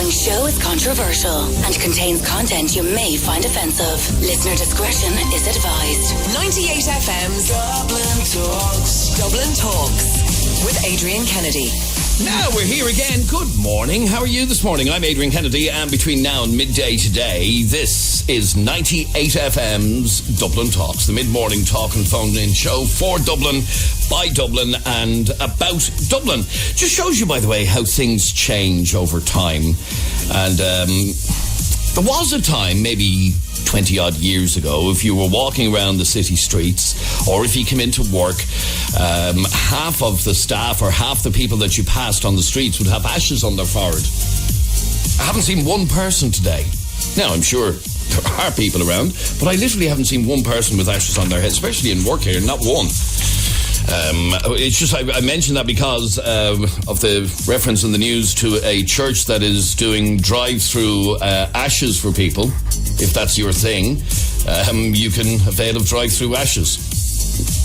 following show is controversial and contains content you may find offensive. Listener discretion is advised. 98 FM's Dublin Talks. Dublin Talks with Adrian Kennedy. Now we're here again. Good morning. How are you this morning? I'm Adrian Kennedy, and between now and midday today, this is 98 FM's Dublin Talks, the mid-morning talk and phone-in show for Dublin, by Dublin, and about Dublin. Just shows you, by the way, how things change over time. And there was a time, maybe 20-odd years ago, if you were walking around the city streets, or if you came into work, half of the staff or half the people that you passed on the streets would have ashes on their forehead. I haven't seen one person today. Now, I'm sure there are people around, but I literally haven't seen one person with ashes on their head, especially in work here, not one. It's just, I mentioned that because of the reference in the news to a church that is doing drive-through ashes for people. If that's your thing, you can avail of drive-through ashes.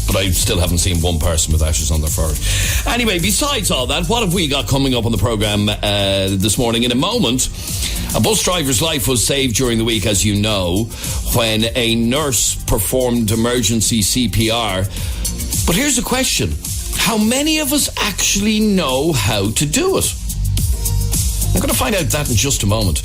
But I still haven't seen one person with ashes on their forehead. Anyway, besides all that, what have we got coming up on the programme this morning? In a moment, a bus driver's life was saved during the week, as you know, when a nurse performed emergency CPR. But here's the question. How many of us actually know how to do it? I'm going to find out that in just a moment.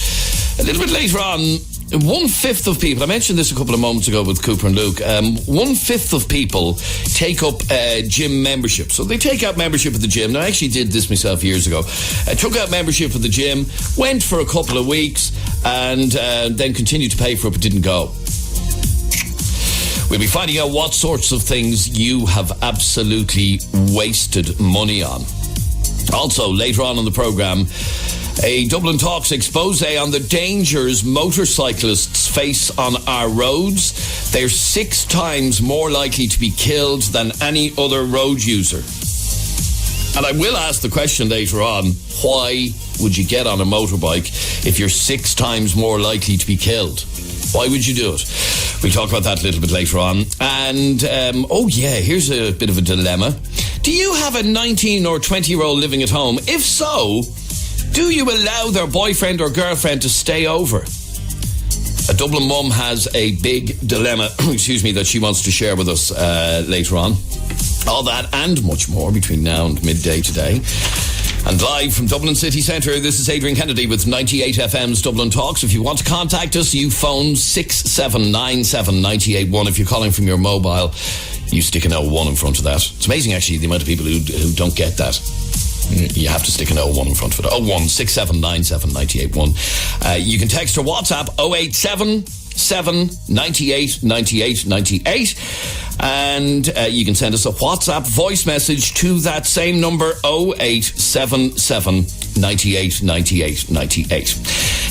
A little bit later on, 1/5 of people, I mentioned this a couple of moments ago with Cooper and Luke, 1/5 of people take up gym membership. So they take out membership at the gym. Now, I actually did this myself years ago. I took out membership at the gym, went for a couple of weeks, and then continued to pay for it, but didn't go. We'll be finding out what sorts of things you have absolutely wasted money on. Also, later on in the programme, a Dublin Talks expose on the dangers motorcyclists face on our roads. They're 6 times more likely to be killed than any other road user. And I will ask the question later on, why would you get on a motorbike if you're 6 times more likely to be killed? Why would you do it? We'll talk about that a little bit later on. And, here's a bit of a dilemma. Do you have a 19 or 20-year-old living at home? If so, do you allow their boyfriend or girlfriend to stay over? A Dublin mum has a big dilemma, that she wants to share with us later on. All that and much more between now and midday today. And live from Dublin City Centre, this is Adrian Kennedy with 98 FM's Dublin Talks. If you want to contact us, you phone 6797 981. If you're calling from your mobile, you stick an 01 in front of that. It's amazing, actually, the amount of people who don't get that. You have to stick an 01 in front of it. 01 6797 981. You can text or WhatsApp 0877 98 98 98. And you can send us a WhatsApp voice message to that same number, 0877 98 98 98.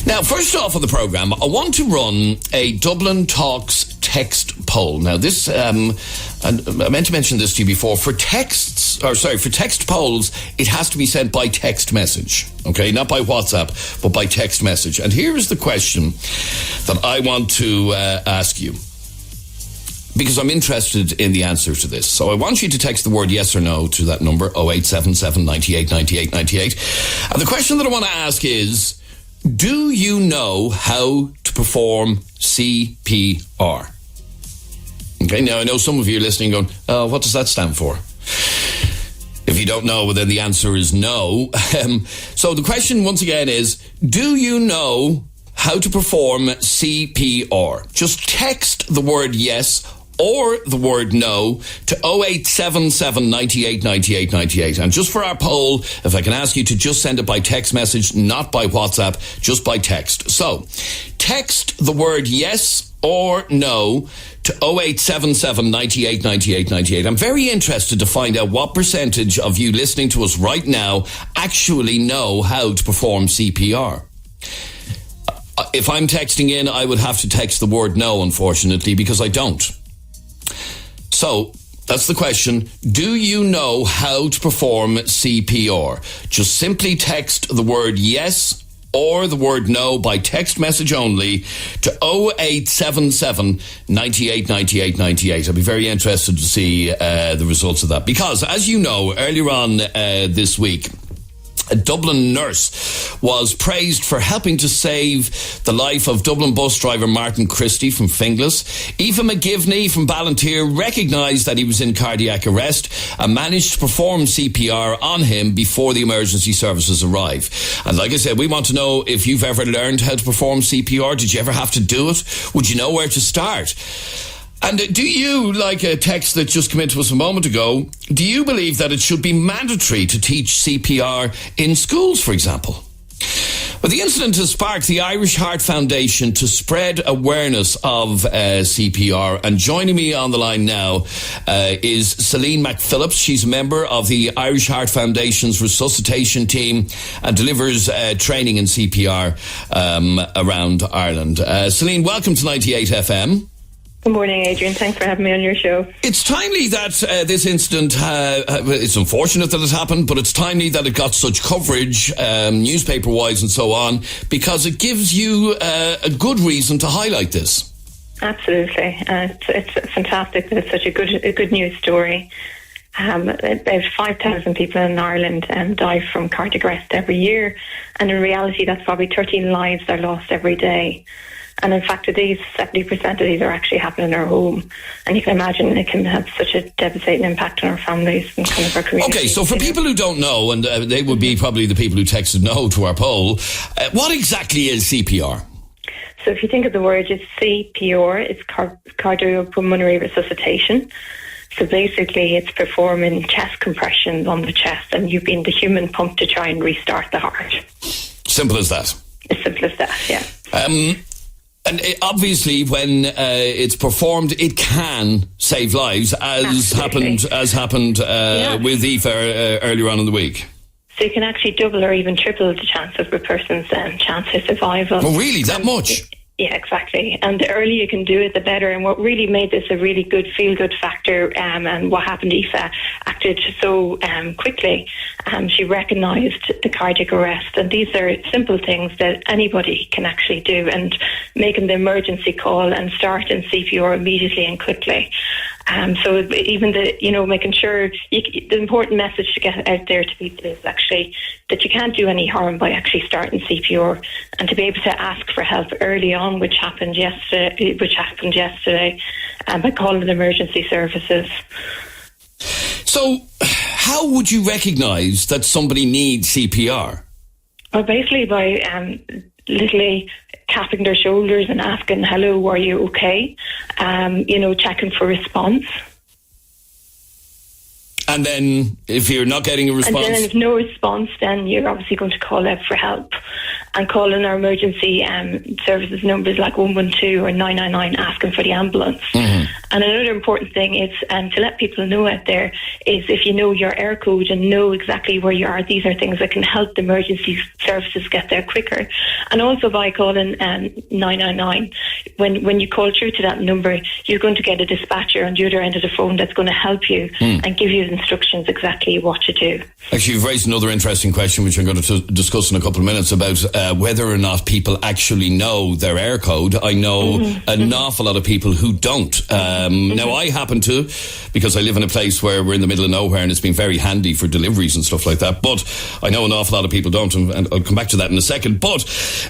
Now, first off on the programme, I want to run a Dublin Talks text poll. Now, this, I meant to mention this to you before. For text polls, it has to be sent by text message. Okay, not by WhatsApp, but by text message. And here is the question that I want to ask you, because I'm interested in the answer to this. So I want you to text the word yes or no to that number, 0877 98 98 98. And the question that I want to ask is, do you know how to perform CPR? Okay, now I know some of you are listening going, what does that stand for? If you don't know, well, then the answer is no. So the question once again is, do you know how to perform CPR? Just text the word yes or the word no to 0877 98 98 98. And just for our poll, if I can ask you to just send it by text message, not by WhatsApp, just by text. So, text the word yes or no to 0877 98 98 98. I'm very interested to find out what percentage of you listening to us right now actually know how to perform CPR. If I'm texting in, I would have to text the word no, unfortunately, because I don't. So, that's the question. Do you know how to perform CPR? Just simply text the word yes or the word no by text message only to 0877 98 98 98. I'll be very interested to see the results of that. Because, as you know, earlier on this week, A Dublin nurse was praised for helping to save the life of Dublin bus driver Martin Christie from Finglas. Aoife McGivney from Ballantyre recognised that he was in cardiac arrest and managed to perform CPR on him before the emergency services arrive. And like I said, we want to know if you've ever learned how to perform CPR. Did you ever have to do it? Would you know where to start? And do you, like a text that just came into us a moment ago, do you believe that it should be mandatory to teach CPR in schools, for example? Well, the incident has sparked the Irish Heart Foundation to spread awareness of CPR. And joining me on the line now is Celine McPhillips. She's a member of the Irish Heart Foundation's resuscitation team and delivers training in CPR around Ireland. Celine, welcome to 98 FM. Good morning, Adrian. Thanks for having me on your show. It's timely that this incident, it's unfortunate that it happened, but it's timely that it got such coverage, newspaper-wise and so on, because it gives you a good reason to highlight this. Absolutely. It's fantastic that it's such a good news story. About 5,000 people in Ireland die from cardiac arrest every year, and in reality that's probably 13 lives that are lost every day. And in fact, 70% of these are actually happening in our home. And you can imagine it can have such a devastating impact on our families and kind of our communities. Okay, so for people who don't know, and they would be probably the people who texted no to our poll, what exactly is CPR? So if you think of the word, it's CPR, it's cardiopulmonary resuscitation. So basically it's performing chest compressions on the chest and you being the human pump to try and restart the heart. Simple as that? As simple as that, yeah. And obviously, when it's performed, it can save lives, as happened with Aoife earlier on in the week. So you can actually double or even triple the chance of a person's chance of survival. Oh, really? That much? Yeah, exactly. And the earlier you can do it, the better. And what really made this a really good feel-good factor, and what happened, Aoife acted so quickly. She recognised the cardiac arrest. And these are simple things that anybody can actually do, and making the emergency call and starting CPR immediately and quickly. So even making sure the important message to get out there to people is actually that you can't do any harm by actually starting CPR, and to be able to ask for help early on, which happened yesterday, by calling the emergency services. So, how would you recognise that somebody needs CPR? Well, basically by literally tapping their shoulders and asking, hello, are you okay? Checking for response. And then if you're not getting a response? And then if no response, then you're obviously going to call out for help. And calling our emergency services numbers like 112 or 999, asking for the ambulance. Mm-hmm. And another important thing is to let people know out there is if you know your air code and know exactly where you are, these are things that can help the emergency services get there quicker. And also by calling 999, when you call through to that number, you're going to get a dispatcher on the other end of the phone that's going to help you and give you instructions exactly what to do. Actually, you've raised another interesting question, which I'm going to discuss in a couple of minutes, about whether or not people actually know their air code. I know an awful lot of people who don't. Now, I happen to, because I live in a place where we're in the middle of nowhere and it's been very handy for deliveries and stuff like that. But I know an awful lot of people don't, and I'll come back to that in a second. But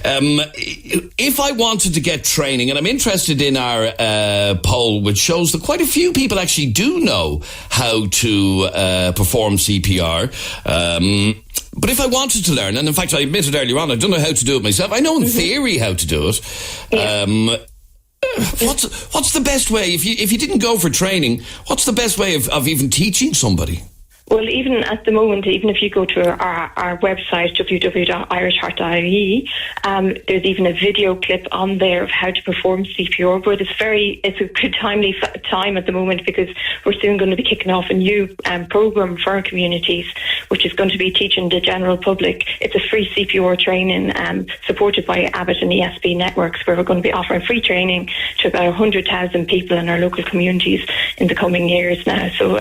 if I wanted to get training, and I'm interested in our poll, which shows that quite a few people actually do know how to perform CPR. But if I wanted to learn, and in fact I admitted earlier on, I don't know how to do it myself. I know in theory how to do it. Yeah. What's the best way, if you didn't go for training, what's the best way of even teaching somebody? Well, even at the moment, even if you go to our website, www.irishheart.ie, there's even a video clip on there of how to perform CPR, but it's a good timely time at the moment, because we're soon going to be kicking off a new programme for our communities, which is going to be teaching the general public. It's a free CPR training supported by Abbott and ESB networks, where we're going to be offering free training to about 100,000 people in our local communities in the coming years now. So,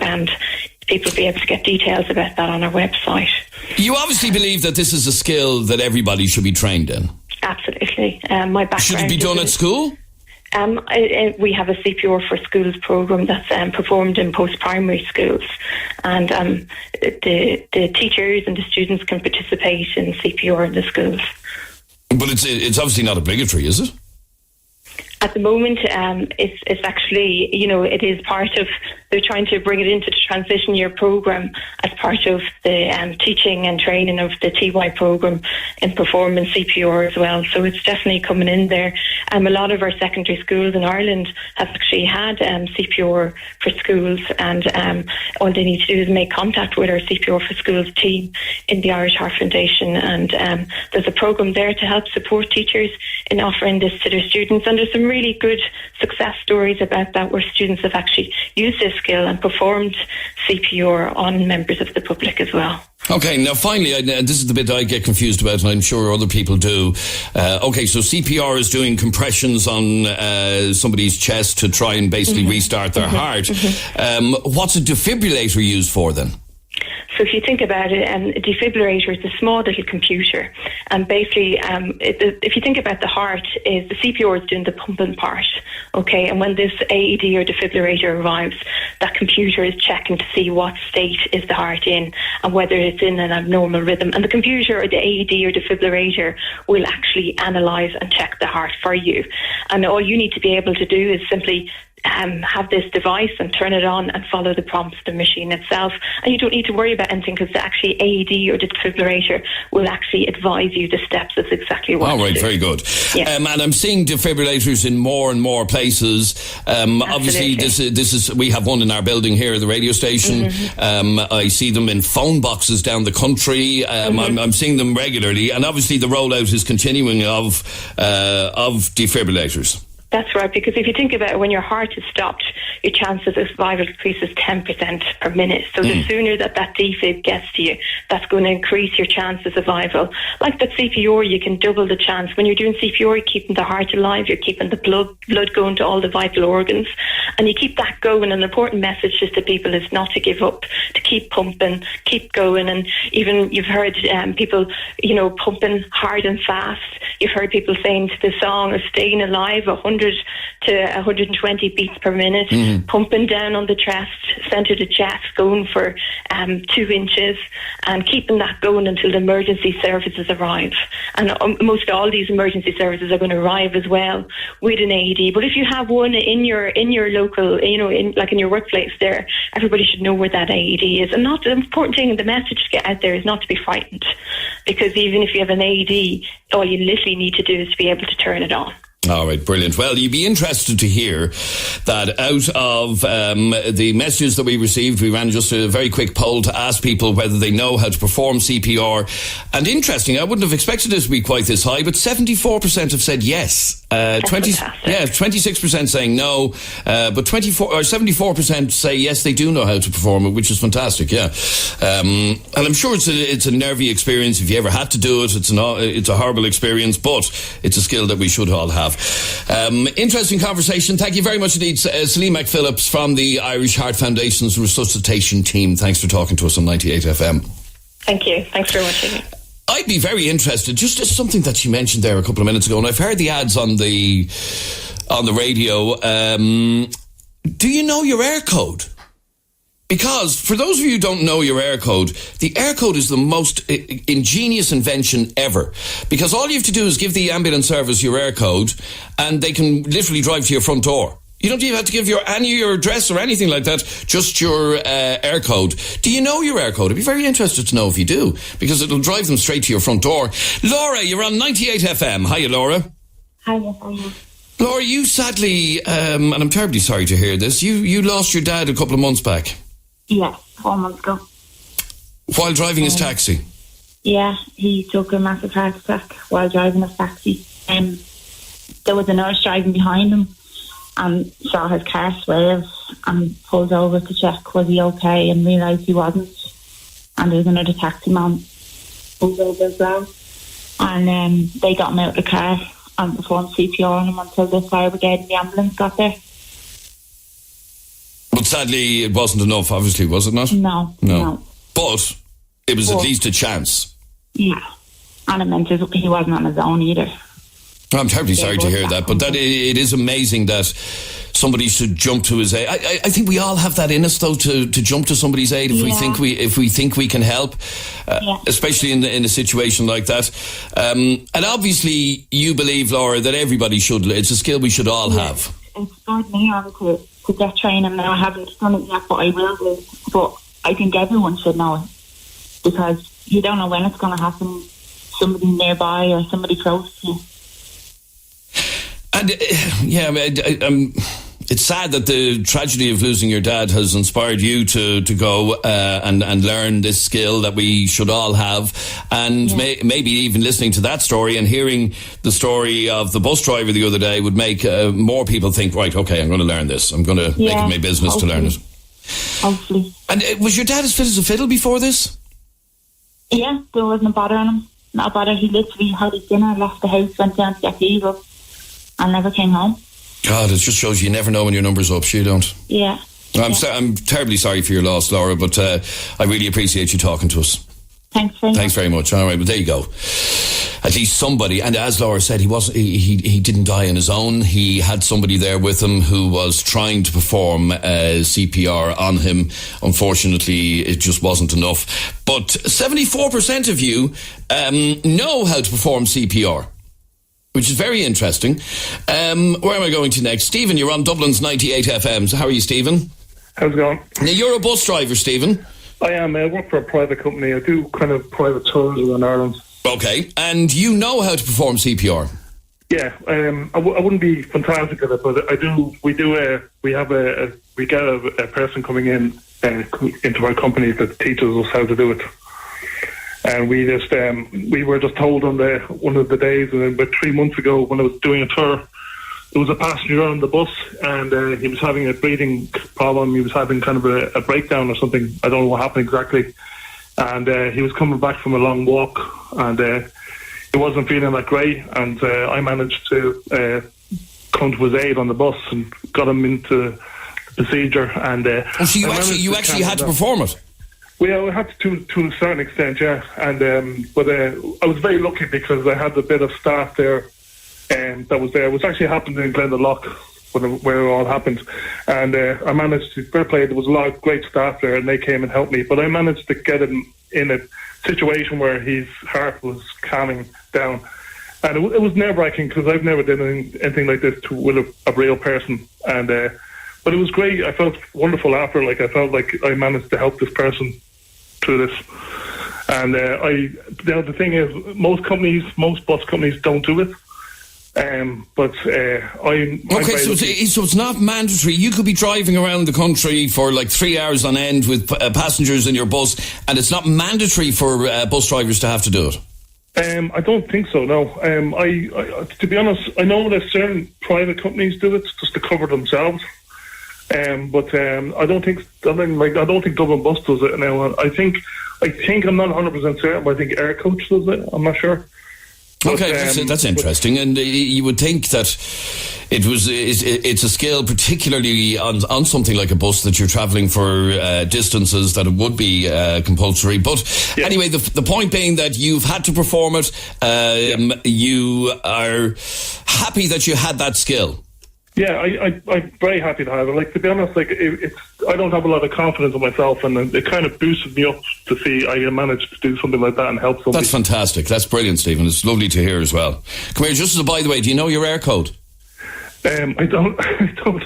people will be able to get details about that on our website. You obviously believe that this is a skill that everybody should be trained in. Absolutely. My background. Should it be done at school? We have a CPR for Schools programme that's performed in post-primary schools, and the teachers and the students can participate in CPR in the schools. But it's obviously not obligatory, is it? At the moment, it's actually, it is part of, they're trying to bring it into the transition year programme as part of the teaching and training of the TY programme in performance CPR as well. So it's definitely coming in there. A lot of our secondary schools in Ireland have actually had CPR for schools, and all they need to do is make contact with our CPR for Schools team in the Irish Heart Foundation, and there's a programme there to help support teachers in offering this to their students, and there's some really good success stories about that where students have actually used this skill and performed CPR on members of the public as well. Okay, now finally, this is the bit I get confused about, and I'm sure other people do. Okay, so CPR is doing compressions on somebody's chest to try and basically restart their heart. What's a defibrillator used for then? So if you think about it, a defibrillator is a small little computer, and basically, if you think about the heart, is the CPR is doing the pumping part, okay? And when this AED or defibrillator arrives, that computer is checking to see what state is the heart in and whether it's in an abnormal rhythm. And the computer or the AED or defibrillator will actually analyse and check the heart for you. And all you need to be able to do is simply have this device and turn it on and follow the prompts of the machine itself, and you don't need to worry about anything because the actually AED or the defibrillator will actually advise you the steps of exactly what to do. All right, very good. Yeah. And I'm seeing defibrillators in more and more places. Obviously, this is we have one in our building here at the radio station. I see them in phone boxes down the country. I'm seeing them regularly, and obviously the rollout is continuing of defibrillators. That's right, because if you think about it, when your heart is stopped, your chances of survival increases 10% per minute. So the sooner that defib gets to you, that's going to increase your chance of survival. Like that CPR, you can double the chance. When you're doing CPR, you're keeping the heart alive, you're keeping the blood going to all the vital organs, and you keep that going. An important message just to people is not to give up, to keep pumping, keep going. And even you've heard people, pumping hard and fast. You've heard people saying to the song of Staying Alive, 100 to 120 beats per minute, pumping down on the chest, centre the chest, going for 2 inches, and keeping that going until the emergency services arrive. And most all these emergency services are going to arrive as well with an AED. But if you have one in your local, in your workplace there, everybody should know where that AED is. And not the important thing, the message to get out there is not to be frightened, because even if you have an AED, all you literally need to do is to be able to turn it on. All right, brilliant. Well, you'd be interested to hear that out of the messages that we received, we ran just a very quick poll to ask people whether they know how to perform CPR. And interesting, I wouldn't have expected it to be quite this high, but 74% have said yes. 26% saying no, but 74% say yes, they do know how to perform it, which is fantastic. Yeah, and I'm sure it's a nervy experience. If you ever had to do it, it's a horrible experience, but it's a skill that we should all have. Interesting conversation. Thank you very much indeed, Celine McPhillips from the Irish Heart Foundation's resuscitation team. Thanks for talking to us on 98 FM. Thank you. Thanks very much. I'd be very interested, just as something that you mentioned there a couple of minutes ago, and I've heard the ads on the radio. Do you know your air code? Because for those of you who don't know your air code, the air code is the most ingenious invention ever. Because all you have to do is give the ambulance service your air code, and they can literally drive to your front door. You don't even have to give your address or anything like that, just your air code. Do you know your air code? I'd be very interested to know if you do, because it'll drive them straight to your front door. Laura, you're on 98 FM. Hiya, Laura. Hiya. Laura, you sadly, and I'm terribly sorry to hear this, you lost your dad a couple of months back. Yeah, 4 months ago. While driving his taxi? Yeah, he took a massive heart attack while driving his taxi. There was a nurse driving behind him and saw his car swerve and pulled over to check was he okay, and realised he wasn't. And there was another taxi man pulled over as well. And they got him out of the car and performed CPR on him until the fire brigade and the ambulance got there. But sadly, it wasn't enough, obviously, was it not? No. But it was at least a chance. Yeah. And it meant he wasn't on his own either. I'm terribly sorry to hear that, but it is amazing that somebody should jump to his aid. I think we all have that in us, though, to jump to somebody's aid if we think we can help, especially in a situation like that. And obviously, you believe, Laura, that everybody should. It's a skill we should all have. It's spurred me on to get training. Now I haven't done it yet, but I will do. But I think everyone should know it, because you don't know when it's going to happen. Somebody nearby or somebody close to you. And it's sad that the tragedy of losing your dad has inspired you to go and learn this skill that we should all have. And maybe even listening to that story and hearing the story of the bus driver the other day would make more people think, right, okay, I'm going to learn this. I'm going to make it my business to learn it. Hopefully. And was your dad as fit as a fiddle before this? Yeah, there wasn't a bother on him. Not a bother. He literally had his dinner, left the house, went down to get these up, and never came home. God, it just shows you never know when your number's up. You don't. Yeah. I'm terribly sorry for your loss, Laura, but I really appreciate you talking to us. Thanks very much. All right, but there you go. At least somebody, and as Laura said, he didn't die on his own. He had somebody there with him who was trying to perform CPR on him. Unfortunately, it just wasn't enough. But 74% of you know how to perform CPR, which is very interesting. Where am I going to next? Stephen, you're on Dublin's 98 FM. So how are you, Stephen? How's it going? Now, you're a bus driver, Stephen. I am. I work for a private company. I do kind of private tours around Ireland. Okay, and you know how to perform CPR? Yeah, I wouldn't be fantastic at it, but I do. We get a person coming in into our company that teaches us how to do it. And we were just told on one of the days, and about 3 months ago when I was doing a tour, there was a passenger on the bus, and he was having a breathing problem. He was having kind of a breakdown or something. I don't know what happened exactly. And he was coming back from a long walk, and he wasn't feeling that great. And I managed to come to his aid on the bus and got him into the procedure. And so you actually had to perform it? Well, I had to a certain extent, yeah. And but I was very lucky because I had a bit of staff there that was there. It was actually happened in Glendalough where it all happened. And I managed to, fair play, there was a lot of great staff there and they came and helped me. But I managed to get him in a situation where his heart was calming down. And it was nerve-wracking because I've never done anything like this with a real person. And but it was great. I felt wonderful after. Like I felt like I managed to help this person through this. And the thing is, most bus companies don't do it. So it's not mandatory. You could be driving around the country for like 3 hours on end with passengers in your bus, and it's not mandatory for bus drivers to have to do it. I don't think so. No. I to be honest, I know that certain private companies do it just to cover themselves. But I don't think Dublin Bus does it now. I think I'm not 100% certain, but I think Air Coach does it. I'm not sure. But, okay, that's interesting, and you would think that it's a skill, particularly on something like a bus that you're travelling for distances, that it would be compulsory. But anyway, the point being that you've had to perform it. You are happy that you had that skill. Yeah, I'm very happy to have it. Like, to be honest, like I don't have a lot of confidence in myself, and it kind of boosted me up to see I managed to do something like that and help somebody. That's fantastic. That's brilliant, Stephen. It's lovely to hear as well. Come here, just as a by the way, do you know your air code? I don't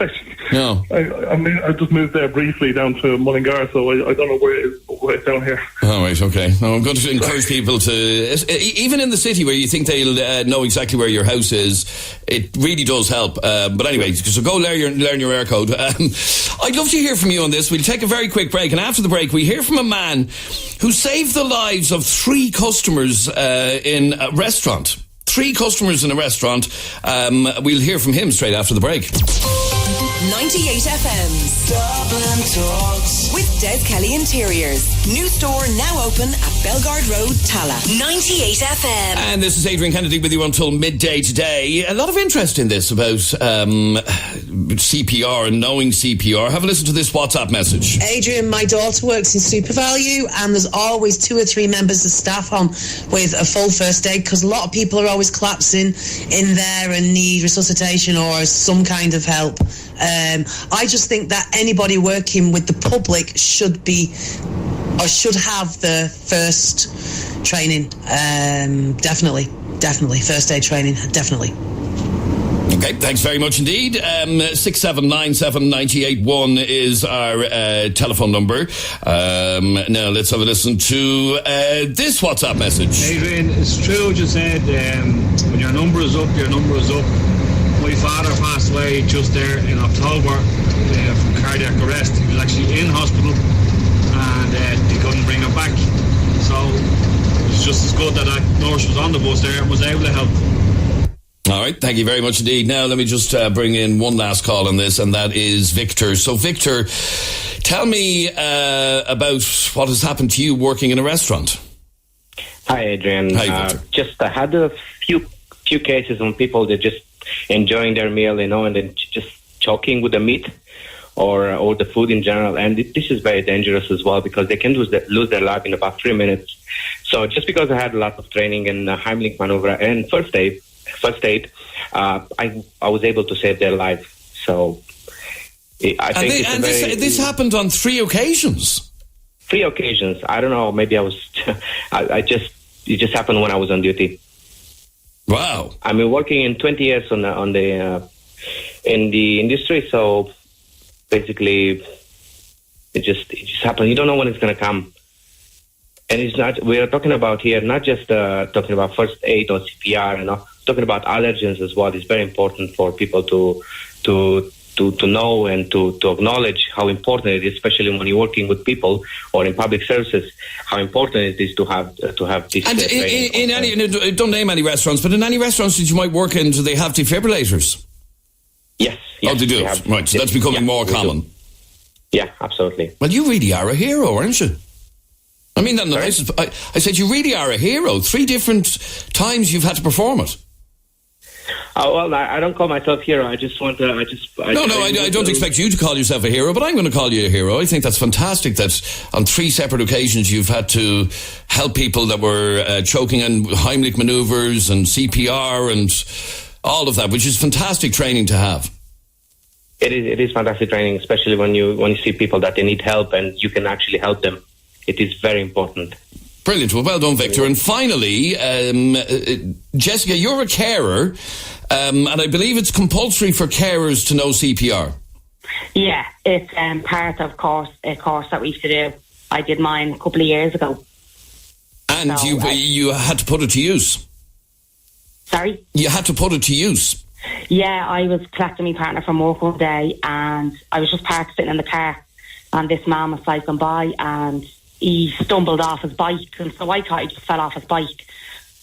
actually. No. I just moved there briefly down to Mullingar, so I don't know where it's down here. Oh, right, okay. No, I'm going to encourage people to, even in the city where you think they'll know exactly where your house is, it really does help. But anyway, so go learn your air code. I'd love to hear from you on this. We'll take a very quick break, and after the break, we hear from a man who saved the lives of 3 customers in a restaurant. 3 customers in a restaurant. We'll hear from him straight after the break. 98 FM's Dublin Talks with Des Kelly Interiors. New store now open at Belgard Road, Tala. 98 FM. And this is Adrian Kennedy with you until midday today. A lot of interest in this about CPR and knowing CPR. Have a listen to this WhatsApp message. Adrian, my daughter works in SuperValue, and there's always 2 or 3 members of staff on with a full first aid, because a lot of people are always collapsing in there and need resuscitation or some kind of help. I just think that anybody working with the public should be or should have the first training. Definitely first aid training, definitely. Okay, thanks very much indeed. 6797981 is our telephone number. Now let's have a listen to this WhatsApp message. Adrian, it's true what you said. When your number is up, your number is up. My father passed away just there in October from cardiac arrest. He was actually in hospital and they couldn't bring him back. So it was just as good that nurse was on the bus there and was able to help. All right, thank you very much indeed. Now, let me just bring in one last call on this, and that is Victor. So, Victor, tell me about what has happened to you working in a restaurant. Hi, Adrian. Hi, Victor. I had a few cases on people that just enjoying their meal, and then just choking with the meat or the food in general. And this is very dangerous as well, because they can lose their life in about 3 minutes. So, just because I had a lot of training in Heimlich maneuver and first aid, I was able to save their life. So I think this happened on 3 occasions. 3 occasions. I don't know. Maybe I was. it just happened when I was on duty. Wow. I've been working in 20 years in the industry. So basically, it just happened. You don't know when it's going to come. And it's not. We are talking about here not just talking about first aid or CPR, talking about allergens as well. It's very important for people to know and to acknowledge how important it is, especially when you're working with people or in public services. How important it is to have this. And in any, don't name any restaurants, but in any restaurants that you might work in, do they have defibrillators? Yes. Oh, they do. Right. So that's becoming more common. Yeah, absolutely. Well, you really are a hero, aren't you? I mean, I said you really are a hero. 3 different times you've had to perform it. Well, I don't call myself hero. I just want to. I don't expect you to call yourself a hero, but I'm going to call you a hero. I think that's fantastic that on 3 separate occasions you've had to help people that were choking, and Heimlich maneuvers and CPR and all of that, which is fantastic training to have. It is fantastic training, especially when you see people that they need help and you can actually help them. It is very important. Brilliant. Well done, Victor. And finally, Jessica, you're a carer, and I believe it's compulsory for carers to know CPR. Yeah, it's part of a course that we used to do. I did mine a couple of years ago. And so, you had to put it to use? Sorry? You had to put it to use? Yeah, I was collecting my partner from work one day, and I was just parked sitting in the car, and this man was cycling by, and he stumbled off his bike, and so I thought he just fell off his bike,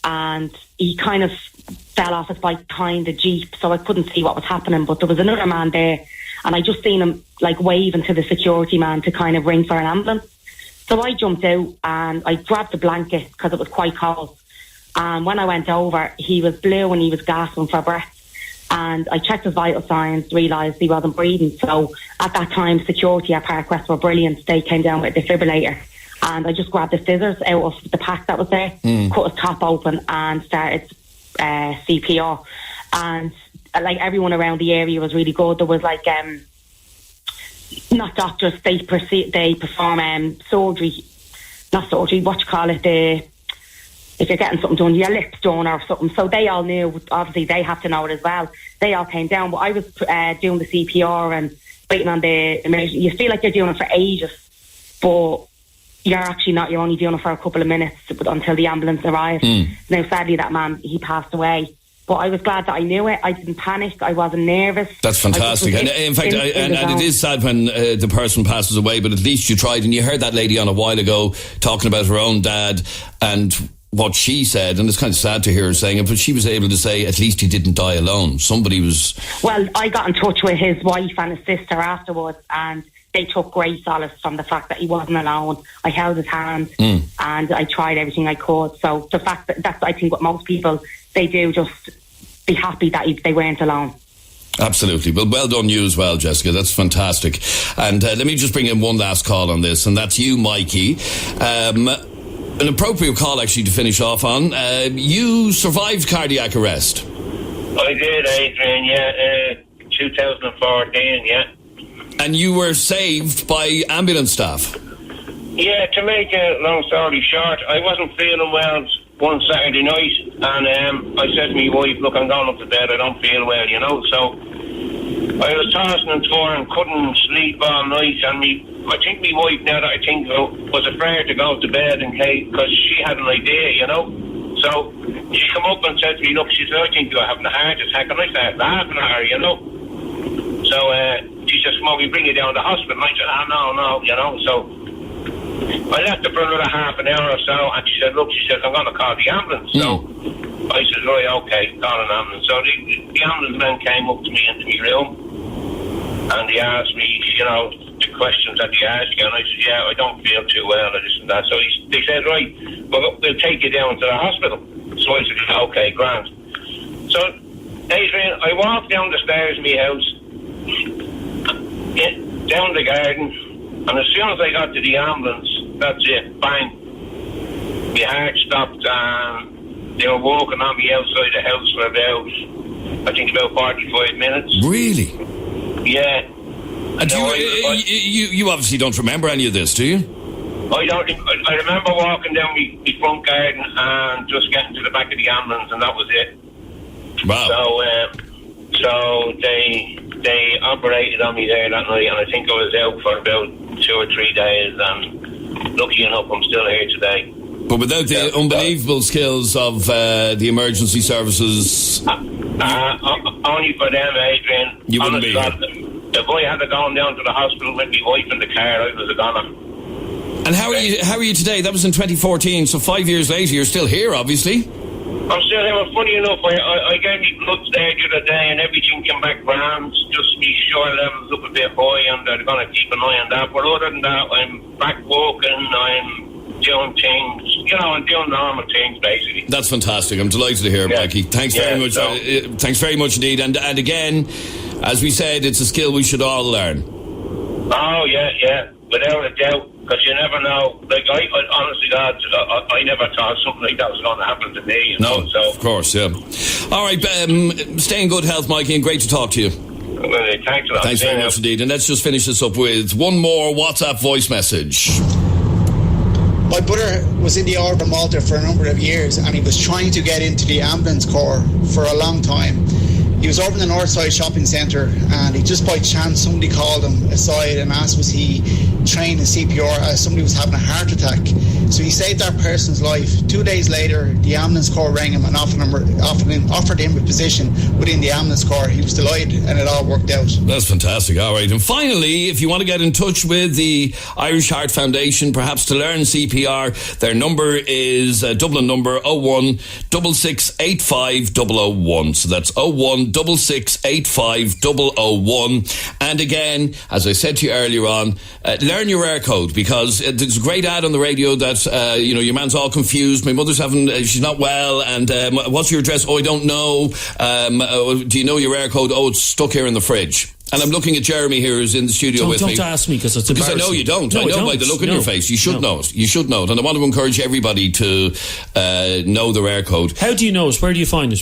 and he kind of fell off his bike behind the Jeep, so I couldn't see what was happening, but there was another man there, and I just seen him waving to the security man to kind of ring for an ambulance. So I jumped out and I grabbed the blanket because it was quite cold, and when I went over, he was blue and he was gasping for breath. And I checked his vital signs, realised he wasn't breathing. So at that time, security at Park West were brilliant. They came down with a defibrillator. And I just grabbed the scissors out of the pack that was there, cut his top open and started CPR. And everyone around the area was really good. There was not doctors, they perform surgery, not surgery, what you call it, if you're getting something done, your lips done or something. So they all knew, obviously they have to know it as well. They all came down, but I was doing the CPR and waiting on the emergency. You feel like you're doing it for ages, but you're actually not. You're only doing it for a couple of minutes until the ambulance arrives. Now, sadly, that man, he passed away. But I was glad that I knew it. I didn't panic. I wasn't nervous. That's fantastic. And in fact, and it is sad when the person passes away, but at least you tried. And you heard that lady on a while ago talking about her own dad and what she said, and it's kind of sad to hear her saying it, but she was able to say at least he didn't die alone. Somebody was... Well, I got in touch with his wife and his sister afterwards, and they took great solace from the fact that he wasn't alone. I held his hand and I tried everything I could. So the fact that's I think what most people, they do, just be happy that they weren't alone. Absolutely. Well done you as well, Jessica. That's fantastic. And let me just bring in one last call on this, and that's you, Mikey. An appropriate call, actually, to finish off on. You survived cardiac arrest. I did, Adrian, yeah. 2014, yeah. And you were saved by ambulance staff. Yeah, to make a long story short, I wasn't feeling well one Saturday night, and I said to my wife, look, I'm going up to bed, I don't feel well, so I was tossing and turning, couldn't sleep all night, and I think my wife, now that I think of it, was afraid to go to bed in case, because she had an idea, so she came up and said to me, look, she said, I think you're having a heart attack, and I started laughing at her, so she said, come on, we bring you down to the hospital, and I said, no, so I left her for another half an hour or so, and she said, look, I'm going to call the ambulance. So I said, right, okay, call an ambulance. So the ambulance men came up to me into my room, and they asked me, the questions that they asked you, and I said, yeah, I don't feel too well, or this and that. So they said, right, well, we'll take you down to the hospital. So I said, okay, grand. So, Adrian, I walked down the stairs of my house, down the garden, and as soon as I got to the ambulance, that's it, bang. My heart stopped, and they were walking on me outside the house for about 45 minutes. Really? Yeah. And you obviously don't remember any of this, do you? I remember walking down my front garden and just getting to the back of the ambulance, and that was it. Wow. So they operated on me there that night, and I think I was out for about 2 or 3 days, and lucky enough I'm still here today. But without the unbelievable skills of the emergency services... only for them, Adrian. You wouldn't be here. If I had gone down to the hospital with my wife in the car, I was a goner. And how are you today? That was in 2014, so 5 years later, you're still here, obviously. I'm still here. Well, funny enough, I gave me bloods there the other day, and everything came back grand. Just me sugar levels up a bit high, and they're going to keep an eye on that. But other than that, I'm back walking, I'm doing things, I'm doing normal things, basically. That's fantastic. I'm delighted to hear, Mikey. Thanks very much. Thanks very much indeed. And again, as we said, it's a skill we should all learn. Oh, yeah, without a doubt. Because you never know. Like, I honestly, God, I never thought something like that was going to happen to me, No, so. Of course, yeah. All right, stay in good health, Mikey, and great to talk to you. Well, thanks a lot. Thanks very much indeed. And let's just finish this up with one more WhatsApp voice message. My brother was in the Order of Malta for a number of years, and he was trying to get into the ambulance corps for a long time. He was over in the Northside shopping centre, and he just by chance, somebody called him aside and asked was he trained in CPR as somebody was having a heart attack. So he saved that person's life. 2 days later, the ambulance corps rang him and offered him a position within the ambulance corps. He was delighted, and it all worked out. That's fantastic. All right. And finally, if you want to get in touch with the Irish Heart Foundation, perhaps to learn CPR, their number is Dublin number 01 6685 001. So that's 01 6685 001. And again, as I said to you earlier on, learn your air code, because there's a great ad on the radio that your man's all confused. My mother's she's not well, and what's your address? Oh, I don't know. Do you know your air code? Oh, it's stuck here in the fridge. And I'm looking at Jeremy here, who's in the studio with me. Don't ask me, because it's embarrassing. Because I know you don't. No, I know by the look in your face. You should know it. You should know it. And I want to encourage everybody to know their air code. How do you know it? Where do you find it?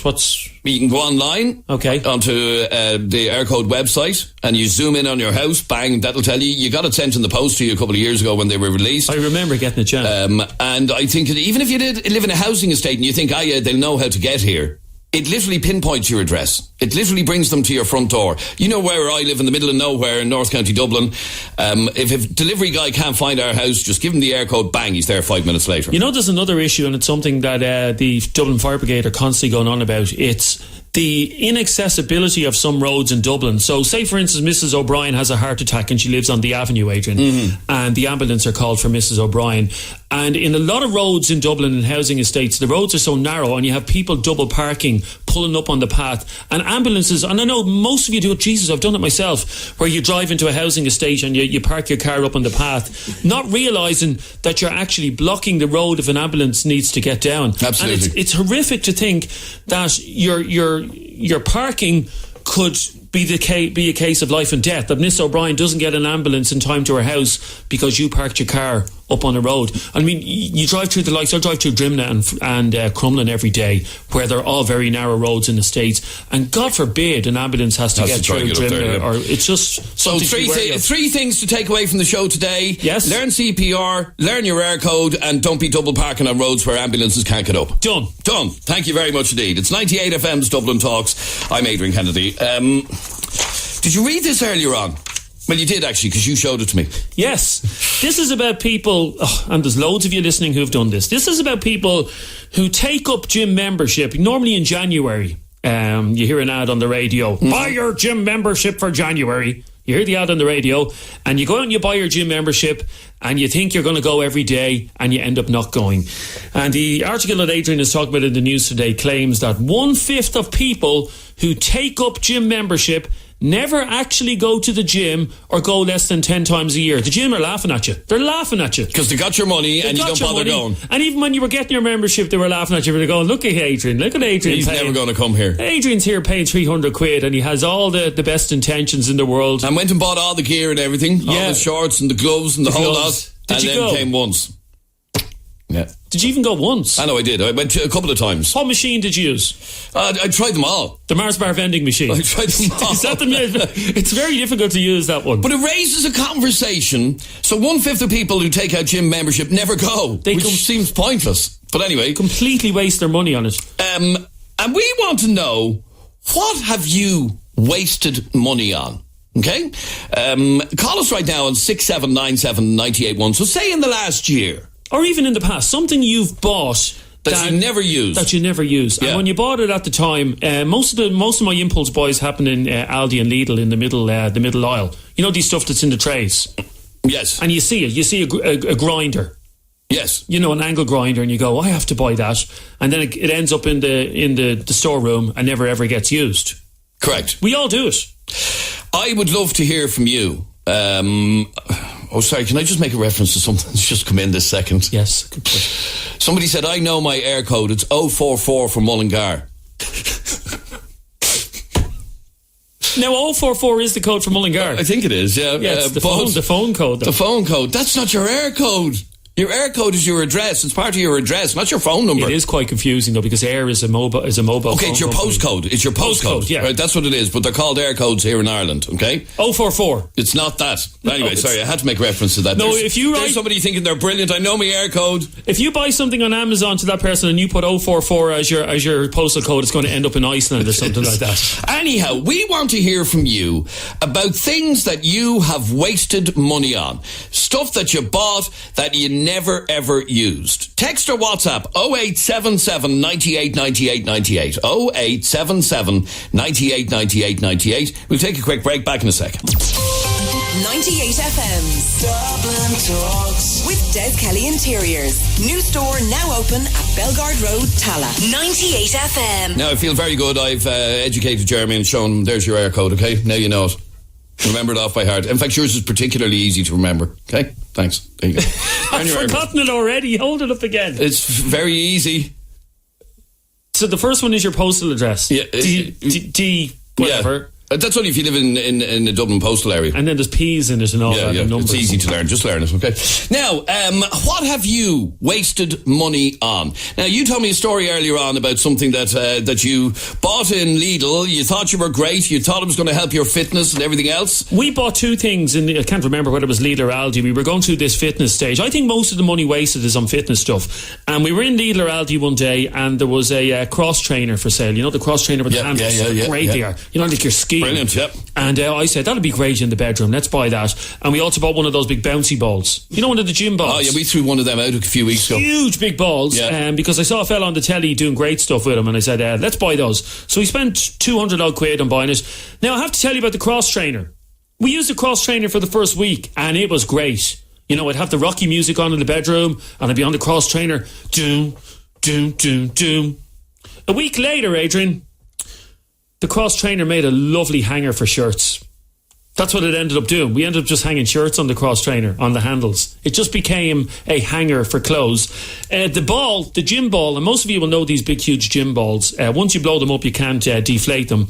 You can go online, onto the Air Code website, and you zoom in on your house, bang, that'll tell you. You got it sent in the post to you a couple of years ago when they were released. I remember getting it, yeah. And I think that even if you did live in a housing estate and you think, they'll know how to get here, it literally pinpoints your address. It literally brings them to your front door. You know where I live, in the middle of nowhere in North County Dublin. If a delivery guy can't find our house, just give him the air code, bang, he's there 5 minutes later. There's another issue, and it's something that the Dublin Fire Brigade are constantly going on about. It's the inaccessibility of some roads in Dublin. So say, for instance, Mrs. O'Brien has a heart attack and she lives on the avenue, Adrian, and the ambulance are called for Mrs. O'Brien. And in a lot of roads in Dublin and housing estates, the roads are so narrow and you have people double parking, pulling up on the path, and ambulances, and I know most of you do it, Jesus, I've done it myself, where you drive into a housing estate and you park your car up on the path, not realising that you're actually blocking the road if an ambulance needs to get down. Absolutely. And it's horrific to think that your parking could be a case of life and death, that Miss O'Brien doesn't get an ambulance in time to her house because you parked your car up on a road. I mean, you drive through the likes, I drive through Drimna and Crumlin every day, where they're all very narrow roads in the States, and God forbid an ambulance has to get through Drimna, or it's just so three things to take away from the show today. Yes. Learn CPR, learn your air code, and don't be double parking on roads where ambulances can't get up. Done. Thank you very much indeed. It's 98 FM's Dublin Talks. I'm Adrian Kennedy. Did you read this earlier on? Well, you did actually, because you showed it to me. Yes. This is about people, and there's loads of you listening who've done this. This is about people who take up gym membership, normally in January. You hear an ad on the radio, buy your gym membership for January. You hear the ad on the radio, and you go out and you buy your gym membership, and you think you're going to go every day, and you end up not going. And the article that Adrian is talking about in the news today claims that 1/5 of people who take up gym membership never actually go to the gym or go less than 10 times a year. The gym are laughing at you. They're laughing at you. Because they got your money and you don't bother going. And even when you were getting your membership, they were laughing at you. They were going, look at Adrian. Look at Adrian. He's never going to come here. Adrian's here paying 300 quid and he has all the best intentions in the world. And went and bought all the gear and everything. All the shorts and the gloves and the whole lot. Did you go? Came once. Yeah. Did you even go once? I know I did. I went a couple of times. What machine did you use? I tried them all. The Mars Bar vending machine. I tried them all. Is that it's very difficult to use that one. But it raises a conversation. So 1/5 of people who take out gym membership never go, which seems pointless. But anyway. Completely waste their money on it. And we want to know, what have you wasted money on? Okay? Call us right now on 6797 981. So say in the last year. Or even in the past, something you've bought that you never used. That you never used. Yeah. And when you bought it at the time, most of my impulse buys happen in Aldi and Lidl in the middle aisle. You know, these stuff that's in the trays. Yes. And you see it. You see a grinder. Yes. You know, an angle grinder, and you go, I have to buy that. And then it ends up in the storeroom and never ever gets used. Correct. We all do it. I would love to hear from you. Sorry, can I just make a reference to something that's just come in this second? Yes. Somebody said, I know my air code. It's 044 for Mullingar. Now, 044 is the code for Mullingar. I think it is, yeah. Yes, the phone code. Though. The phone code. That's not your air code. Your air code is your address. It's part of your address, not your phone number. It is quite confusing though, because air is a mobile. Okay, it's your postcode. It's your postcode. Yeah, right, that's what it is. But they're called air codes here in Ireland. Okay. 044. It's not that. Anyway, sorry, I had to make reference to that. No, there's somebody thinking they're brilliant. I know my air code. If you buy something on Amazon to that person and you put 044 as your postal code, it's going to end up in Iceland or something like that. Anyhow, we want to hear from you about things that you have wasted money on, stuff that you bought that you never ever used. Text or WhatsApp 0877 98 98 98. 0877 98 98 98. We'll take a quick break. Back in a second. 98 FM's Dublin Talks with Des Kelly Interiors. New store now open at Belgard Road, Tala. 98 FM. Now I feel very good. I've educated Jeremy and shown him there's your air code, okay? Now you know it. Remember it off by heart. In fact, yours is particularly easy to remember. Okay? Thanks. There you go. I've forgotten it already. Hold it up again. It's very easy. So the first one is your postal address. Yeah. D whatever. Yeah. That's only if you live in the Dublin postal area. And then there's P's in it and all that. Yeah, numbers. It's easy to learn. Just learn it, okay? Now, what have you wasted money on? Now, you told me a story earlier on about something that you bought in Lidl. You thought you were great. You thought it was going to help your fitness and everything else. We bought two things. I can't remember whether it was Lidl or Aldi. We were going through this fitness stage. I think most of the money wasted is on fitness stuff. And we were in Lidl or Aldi one day and there was a cross trainer for sale. You know, the cross trainer with the handles. Great they are. You know, like your ski Brilliant, yep. And I said, that'll be great in the bedroom. Let's buy that. And we also bought one of those big bouncy balls. You know, one of the gym balls? Oh, yeah, we threw one of them out a few weeks ago. Huge big balls. Yeah. Because I saw a fella on the telly doing great stuff with them, and I said, let's buy those. So we spent 200 odd quid on buying it. Now, I have to tell you about the cross trainer. We used the cross trainer for the first week, and it was great. You know, I'd have the Rocky music on in the bedroom, and I'd be on the cross trainer. Doom, doom, doom, doom. A week later, Adrian, the cross trainer made a lovely hanger for shirts. That's what it ended up doing. We ended up just hanging shirts on the cross trainer, on the handles. It just became a hanger for clothes. The ball, the gym ball, and most of you will know these big, huge gym balls. Once you blow them up, you can't deflate them.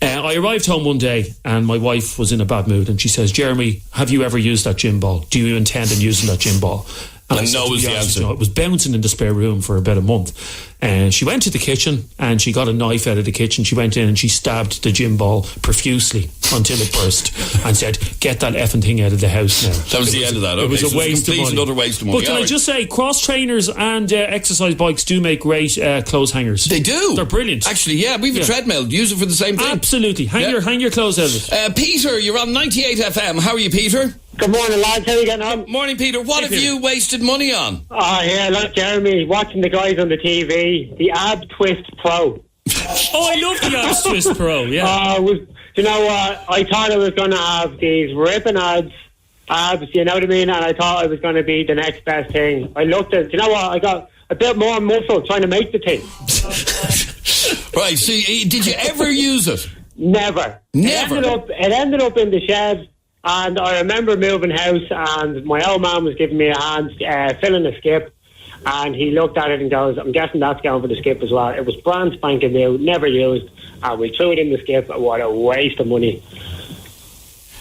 I arrived home one day and my wife was in a bad mood and she says, Jeremy, have you ever used that gym ball? Do you intend on using that gym ball? And no was the answer. It was bouncing in the spare room for about a month. And she went to the kitchen and she got a knife out of the kitchen. She went in and she stabbed the gym ball profusely until it burst and said, get that effing thing out of the house now. That was the end of that. Okay. It was a waste of money. Another waste of money. But can I just say, cross trainers and exercise bikes do make great clothes hangers. They do. They're brilliant. Actually, yeah, we've a treadmill. Use it for the same thing. Absolutely. Hang your clothes out of it. Peter, you're on 98 FM. How are you, Peter? Good morning, lads. How are you getting on? Morning, Peter. What have you wasted money on? Oh, yeah, like Jeremy, watching the guys on the TV, the Ab Twist Pro. Oh, I love the Ab Twist Pro, yeah. You know what? I thought I was going to have these ripping abs, you know what I mean? And I thought I was going to be the next best thing. I looked at, you know what? I got a bit more muscle trying to make the thing. Right, so did you ever use it? Never. It ended up in the shed. And I remember moving house and my old man was giving me a hand filling a skip, and he looked at it and goes, I'm guessing that's going for the skip as well. It was brand spanking new, never used, and we threw it in the skip. What a waste of money.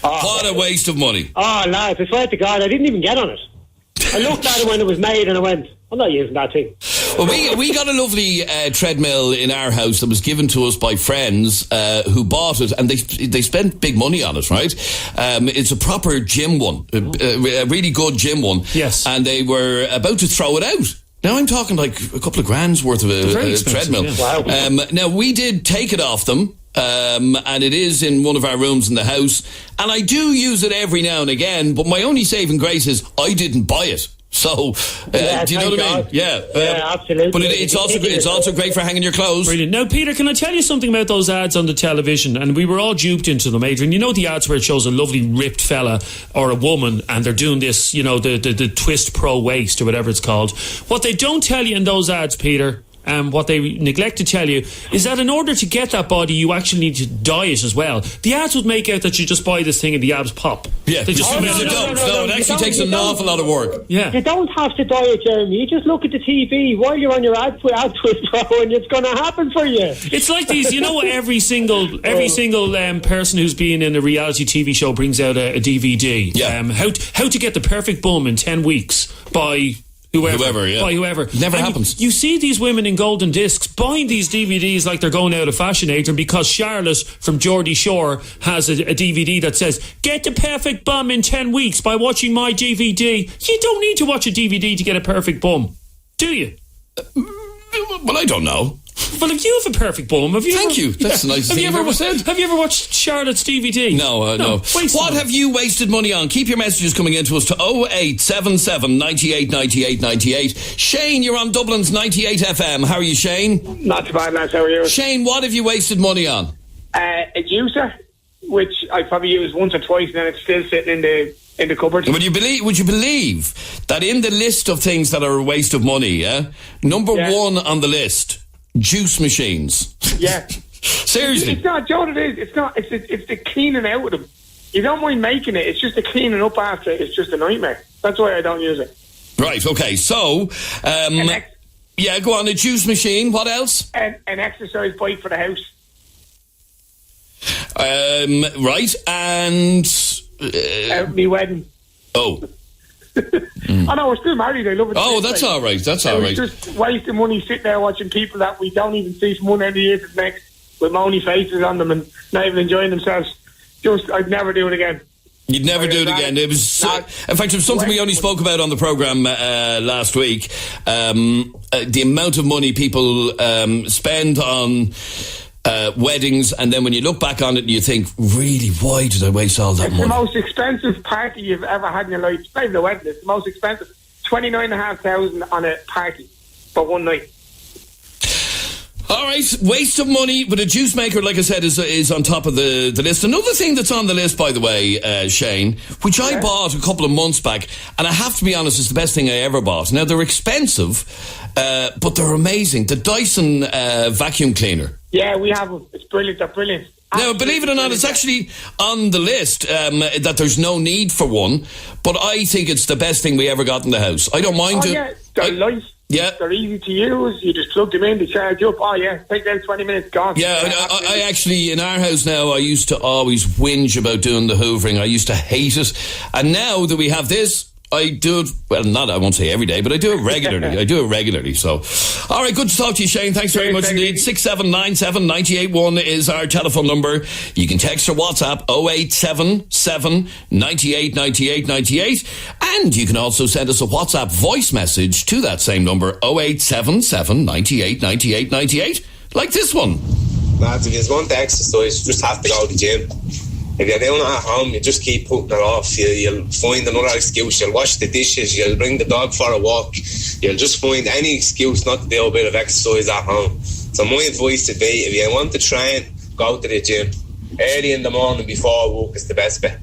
What a waste of money. Oh, lads, I swear to God, I didn't even get on it. I looked at it when it was made and I went, I'm not using that thing. Well, we got a lovely treadmill in our house that was given to us by friends who bought it, and they spent big money on it, right? It's a proper gym one, a really good gym one. Yes. And they were about to throw it out. Now I'm talking like a couple of grand's worth of a treadmill. Yeah. Wow. Now we did take it off them. And it is in one of our rooms in the house, and I do use it every now and again, but my only saving grace is I didn't buy it. So, do you know what I mean? Yeah, absolutely. But it's also great for hanging your clothes. Brilliant. Now, Peter, can I tell you something about those ads on the television? And we were all duped into them, Adrian. You know the ads where it shows a lovely ripped fella or a woman, and they're doing this, you know, the Twist Pro waist or whatever it's called. What they don't tell you in those ads, Peter, what they neglect to tell you is that in order to get that body, you actually need to diet as well. The ads would make out that you just buy this thing and the abs pop. Yeah, they just no, it actually takes an awful lot of work. Yeah, you don't have to diet, Jeremy. You just look at the TV while you're on your ad twist pro, and it's going to happen for you. It's like these, you know, every single person who's been in a reality TV show brings out a DVD. Yeah, how to get the perfect bum in 10 weeks by Whoever. Never happens. You see these women in golden discs buying these DVDs like they're going out of fashion, Adrian, because Charlotte from Geordie Shore has a DVD that says, get the perfect bum in 10 weeks by watching my DVD. You don't need to watch a DVD to get a perfect bum, do you? Well, I don't know. Well, if you have a perfect bum, Thank you. That's the nicest thing you've ever said. Have you ever watched Charlotte's DVD? No. What have you wasted money on? Keep your messages coming in to us to 0877 98 98 98. Shane, you're on Dublin's 98 FM. How are you, Shane? Not too bad, lads. How are you? Shane, what have you wasted money on? A juicer, which I probably used once or twice, and then it's still sitting in the cupboard. Would you believe that in the list of things that are a waste of money, number one on the list, juice machines. Yeah. Seriously. It's not, Joe, it is. It's not. It's the cleaning out of them. You don't mind making it. It's just the cleaning up after it. It's just a nightmare. That's why I don't use it. Right, okay. So, yeah, go on. A juice machine. What else? An exercise bike for the house. Right, and... me wedding. Oh. Oh no, we're still married. I love it. Oh, that's all right. That's all right. Just wasting money sitting there watching people that we don't even see from one end of the year to the next with moany faces on them and not even enjoying themselves. I'd never do it again. You'd never do it again. It was, in fact, it was something we only spoke about on the programme last week. The amount of money people spend on weddings, and then when you look back on it, you think, really, why did I waste all that It's money? the most expensive party you've ever had in your life. It's not even the wedding. It's the most expensive. 29,500 on a party for one night. All right, waste of money, but a juice maker, like I said, is on top of the list. Another thing that's on the list, by the way, Shane, which I bought a couple of months back, and I have to be honest, it's the best thing I ever bought. Now, they're expensive, but they're amazing. The Dyson vacuum cleaner. Yeah, we have them. It's brilliant. They're brilliant. Now, believe it or not, it's actually on the list that there's no need for one, but I think it's the best thing we ever got in the house. I don't mind it. Yeah, they're light. Yeah. They're easy to use. You just plug them in, they charge up. Oh, yeah, take them 20 minutes, gone. Yeah, I actually, in our house now, I used to always whinge about doing the hoovering. I used to hate it. And now that we have this, I do it, well, I won't say every day, but I do it regularly. So, all right, good to talk to you, Shane. Thanks very much indeed. 6797 981 is our telephone number. You can text or WhatsApp 0877 98 98 98. And you can also send us a WhatsApp voice message to that same number 0877 98 98 98. Like this one. Lads, if you want to exercise, you just have to go to the gym. If you're doing it at home, you just keep putting it off. You'll find another excuse. You'll wash the dishes. You'll bring the dog for a walk. You'll just find any excuse not to do a bit of exercise at home. So my advice would be, if you want to train, go to the gym. Early in the morning before work is the best bit.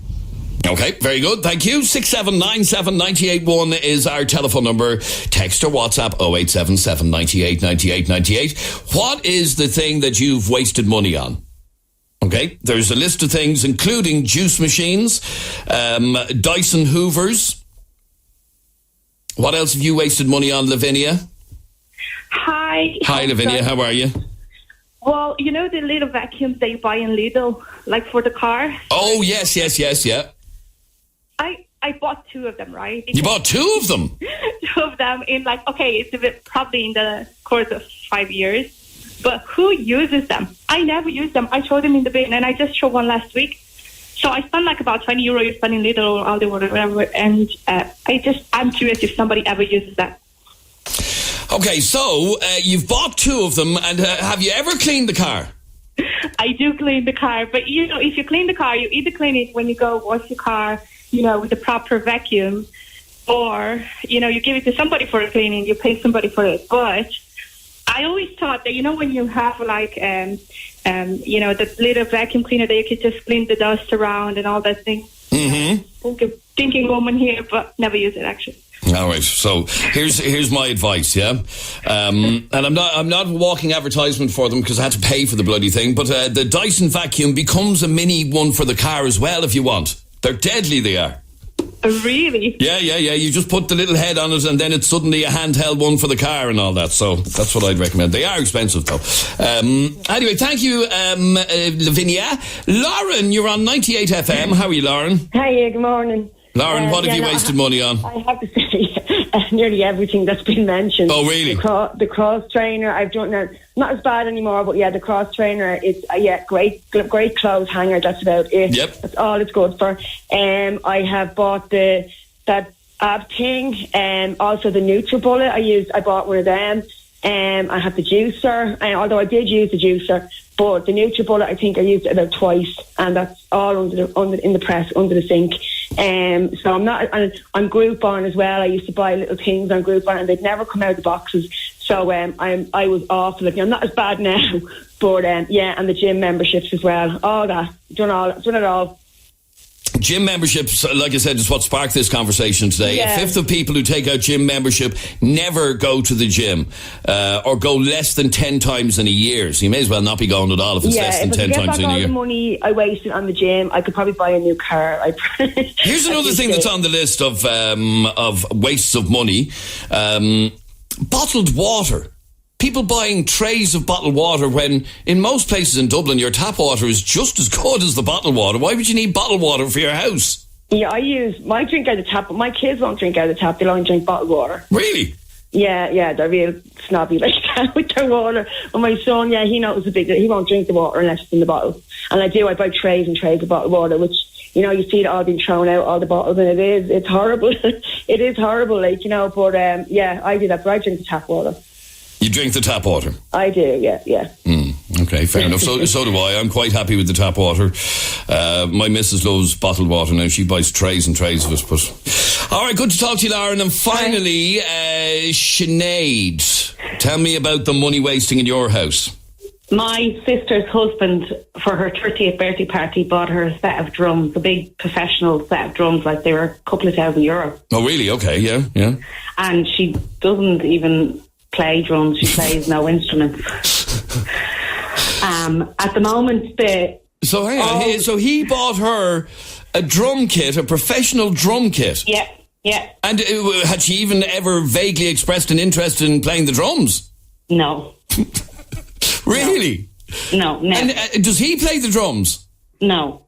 Okay, very good. Thank you. 6797 981 is our telephone number. Text or WhatsApp 0877 98 98 98. What is the thing that you've wasted money on? Okay, there's a list of things, including juice machines, Dyson Hoovers. What else have you wasted money on, Lavinia? Hi. Hi, Lavinia. How are you? Well, you know the little vacuums that you buy in Lidl, like for the car? Oh, yes, yeah. I bought two of them, right? You bought two of them? Two of them in it's a bit probably in the course of 5 years. But who uses them? I never use them. I throw them in the bin, and I just threw one last week. So I spent about €20 you spend in Lidl or Aldi or whatever, and I'm curious if somebody ever uses that. Okay, so you've bought two of them, and have you ever cleaned the car? I do clean the car, but if you clean the car, you either clean it when you go wash your car, with the proper vacuum, or you give it to somebody for a cleaning. You pay somebody for it, but I always thought that, when you have the little vacuum cleaner that you could just clean the dust around and all that thing. Mm-hmm. Thinking woman here, but never use it actually. All right. So here's my advice. Yeah, and I'm not walking advertisement for them because I had to pay for the bloody thing. But the Dyson vacuum becomes a mini one for the car as well if you want. They're deadly. They are. Really? Yeah. You just put the little head on it, and then it's suddenly a handheld one for the car and all that. So that's what I'd recommend. They are expensive, though. Anyway, thank you, Lavinia. Lauren, you're on 98 FM. How are you, Lauren? Hiya, good morning. Lauren, what have you wasted money on? I have to say nearly everything that's been mentioned. Oh, really? The cross trainer, I've done that. Not as bad anymore, but yeah, the cross trainer, it's great clothes hanger. That's about it. Yep. That's all it's good for. I have bought that ab thing, also the NutriBullet. I bought one of them. I have the juicer, although I did use the juicer, but the NutriBullet, I think I used it about twice, and that's all in the press under the sink. So I'm Groupon as well. I used to buy little things on Groupon, and they'd never come out of the boxes. So I was awful. I'm not as bad now, but and the gym memberships as well. All that done it all. Gym memberships, like I said, is what sparked this conversation today. Yeah. A fifth of people who take out gym membership never go to the gym or go less than 10 times in a year. So you may as well not be going at all if it's less than 10 times in a year. All the money I wasted on the gym, I could probably buy a new car. Here's another thing that's on the list of wastes of money. Bottled water. People buying trays of bottled water when in most places in Dublin your tap water is just as good as the bottled water. Why would you need bottled water for your house? Yeah, I drink out of the tap, but my kids won't drink out of the tap. They'll only drink bottled water. Really? Yeah, they're real snobby like that with their water. And my son, he knows he won't drink the water unless it's in the bottle. And I buy trays and trays of bottled water, which, you see it all being thrown out, all the bottles, and it's horrible. It is horrible, but I do that, but I drink the tap water. You drink the tap water? I do, yeah. Okay, fair enough. So do I. I'm quite happy with the tap water. My missus loves bottled water now. She buys trays and trays of it. But all right, good to talk to you, Lauren. And finally, Sinead, tell me about the money wasting in your house. My sister's husband, for her 30th birthday party, bought her a set of drums, a big professional set of drums, like they were a couple of €1,000. Oh, really? Okay, yeah. And she doesn't even play drums. She plays no instruments. At the moment, So hang on. So he bought her a drum kit, a professional drum kit. Yeah. And had she even ever vaguely expressed an interest in playing the drums? No. Really? No. And does he play the drums? No.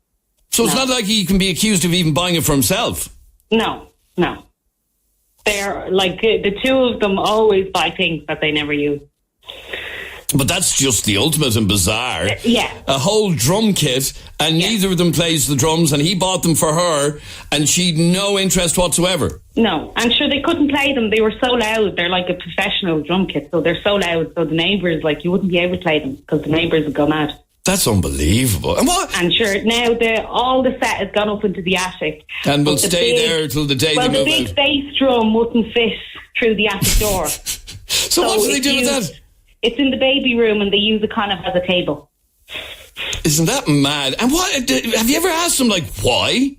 So it's not like he can be accused of even buying it for himself? No. They're like, the two of them always buy things that they never use. But that's just the ultimate and bizarre. Yeah. A whole drum kit, and neither of them plays the drums, and he bought them for her, and she'd no interest whatsoever. No, I'm sure they couldn't play them. They were so loud. They're like a professional drum kit, so they're so loud. So the neighbours, like, you wouldn't be able to play them because the neighbours would go mad. That's unbelievable. And what? And sure, now all the set has gone up into the attic. And will stay there till the day they move out. Well, the big bass drum wouldn't fit through the attic door. So what do they do with that? It's in the baby room, and they use it kind of as a table. Isn't that mad? And what? Have you ever asked them, like, why?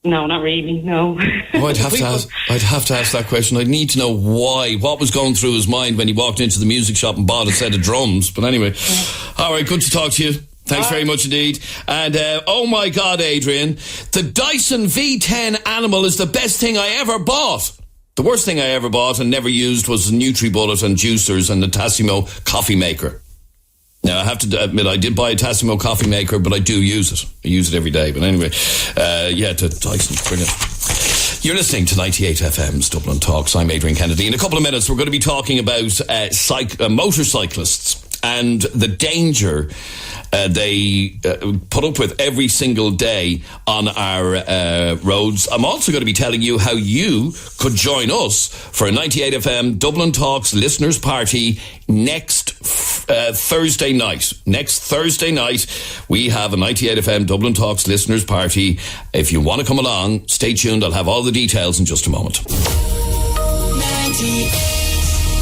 No, not really. No. Oh, I'd have to ask that question. I'd need to know why. What was going through his mind when he walked into the music shop and bought a set of drums? But anyway, all right. Good to talk to you. Thanks very much indeed. And oh my God, Adrian, the Dyson V10 Animal is the best thing I ever bought. The worst thing I ever bought and never used was NutriBullet and juicers and the Tassimo coffee maker. Now, I have to admit, I did buy a Tassimo coffee maker, but I do use it. I use it every day. But anyway, the Dyson's brilliant. You're listening to 98 FM's Dublin Talks. I'm Adrian Kennedy. In a couple of minutes, we're going to be talking about motorcyclists and the danger they put up with every single day on our roads. I'm also going to be telling you how you could join us for a 98 FM Dublin Talks listeners party next Thursday night. Next Thursday night, we have a 98 FM Dublin Talks listeners party. If you want to come along, stay tuned. I'll have all the details in just a moment. 98.